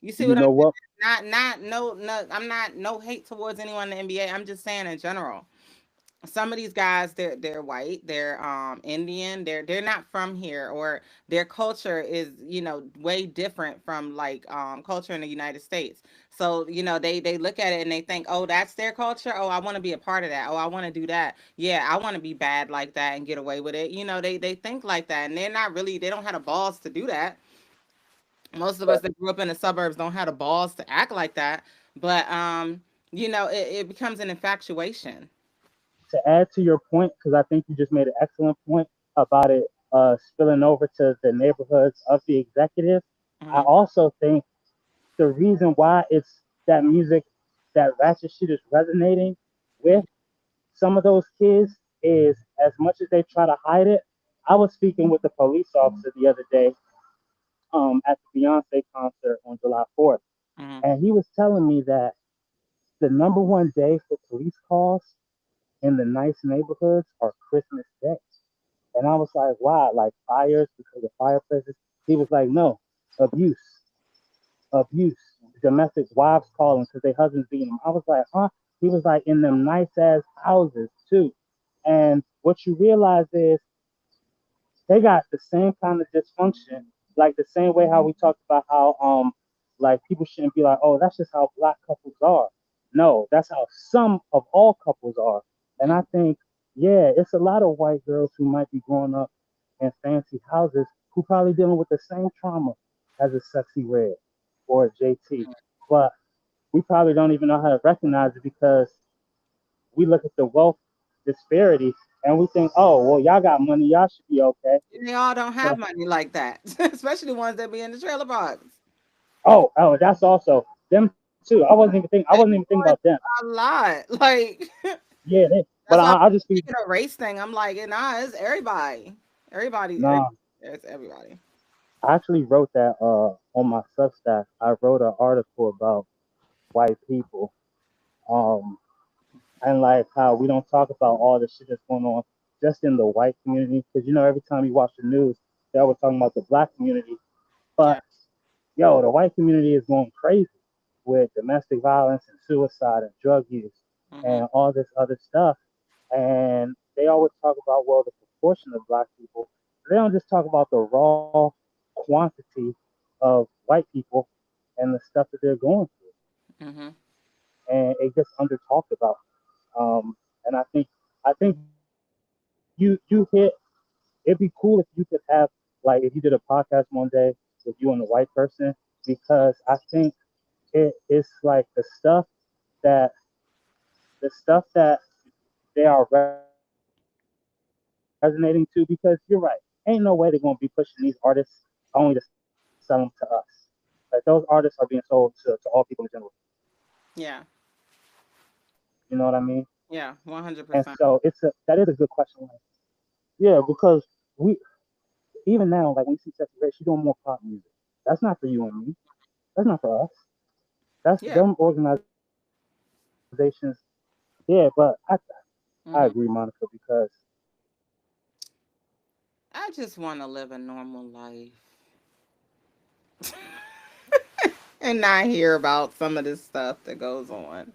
You see you what I'm know what? saying? Not no I'm not no hate towards anyone in the NBA. I'm just saying in general. Some of these guys they're white, they're Indian, they're not from here or their culture is, you know, way different from like culture in the United States. So, you know, they look at it and they think, "Oh, that's their culture. Oh, I want to be a part of that. Oh, I want to do that. Yeah, I want to be bad like that and get away with it." You know, they think like that and they're not really they don't have the balls to do that. Most of us But that grew up in the suburbs don't have the balls to act like that. But you know, it becomes an infatuation. to add to your point, because I think you just made an excellent point about it spilling over to the neighborhoods of the executive. I Mhm. also think the reason why it's that music, that ratchet shit is resonating with some of those kids is as much as they try to hide it. I was speaking with a police officer the other day at the Beyonce concert on July 4th, Mhm. and he was telling me that the number one day for police calls in the nice neighborhoods are Christmas Day. And I was like, wow, like fires because of fireplaces. He was like, no, abuse, abuse, domestic wives calling because their husbands beating them. I was like, huh? He was like, in them nice ass houses too. And what you realize is they got the same kind of dysfunction, like the same way how we talked about how like people shouldn't be like, oh, that's just how black couples are. No, that's how some of all couples are. And I think, yeah, it's a lot of white girls who might be growing up in fancy houses who probably dealing with the same trauma as a sexy red or a JT. But we probably don't even know how to recognize it because we look at the wealth disparity and we think, oh, well, y'all got money, y'all should be okay. They all don't But have money like that, especially the ones that be in the trailer parks. oh, that's also them too. I wasn't even They thinking be about them. going through a lot. Like Yeah, but that's why I just make be it a race thing. I'm like, nah, it's everybody. Everybody, nah. it's everybody. I actually wrote that on my Substack. I wrote an article about white people, um, and like how we don't talk about all the shit that's going on just in the white community. Because you know, every time you watch the news, they're always talking about the black community. Yeah. But yo, the white community is going crazy with domestic violence and suicide and drug use Hmm. and all this other stuff. And they always talk about, well, the proportion of black people. They don't just talk about the raw quantity of white people. and the stuff that they're going Mm-hmm. through, and it gets under talked about. And I think you hit. It'd be cool if you could have, like, if you did a podcast one day with you and a white person, because I think it's like that the stuff that they are resonating to, because you're right. Ain't no way they're gonna be pushing these artists only to sell them to us. Like, those artists are being sold to all people in general. Yeah. You know what I mean? Yeah. And 100%. so that is a good question. Like, yeah, because we even now, like, when you see Sexy Red, she's doing more pop music. That's not for you and me. That's not for us. That's Yeah. them organizations. Yeah, but I agree, Monica, Mm-hmm. because I just want to live a normal life and not hear about some of this stuff that goes on.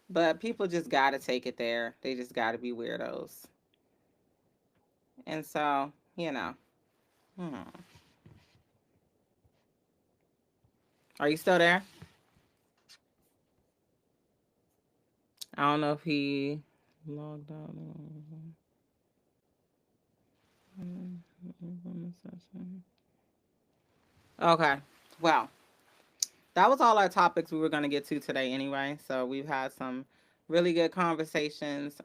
But people just got to take it there. They just got to be weirdos. And so, hmm. Are you still there? I don't know if he logged out. Okay. Well, that was all our topics we were going to get to today anyway. So we've had some really good conversations.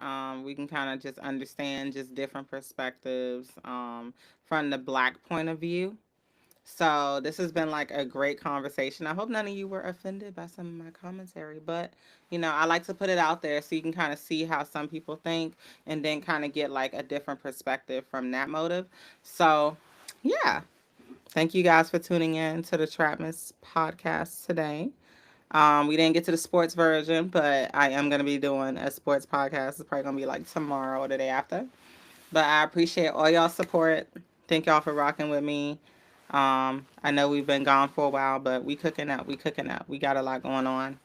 We can kind of just understand just different perspectives from the black point of view. So this has been like a great conversation. I hope none of you were offended by some of my commentary, but I like to put it out there so you can kind of see how some people think and then kind of get like a different perspective from that motive. So, yeah. Thank you guys for tuning in to the Trapmas podcast today. We didn't get to the sports version, but I am going to be doing a sports podcast. It's probably going to be like tomorrow or the day after. But I appreciate all y'all support. Thank y'all for rocking with me. I know we've been gone for a while, but we cooking up. We cooking up. We got a lot going on.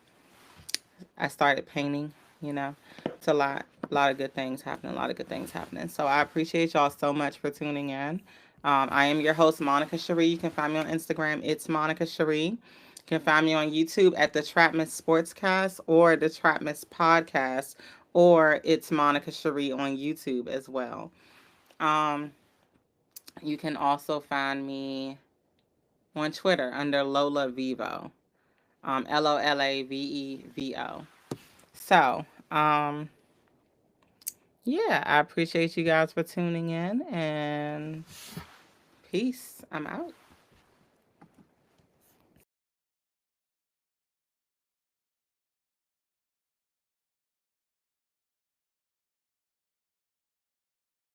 I started painting. It's a lot of good things happening. A lot of good things happening. So I appreciate y'all so much for tuning in. I am your host, Monica Cherie. You can find me on Instagram. It's Monica Cherie. You can find me on YouTube at the Trapmas Sportscast or the Trapmas Podcast, or it's Monica Cherie on YouTube as well. Um, you can also find me on Twitter under Lola Vivo, LOLAVEVO. So, yeah, I appreciate you guys for tuning in and peace. I'm out.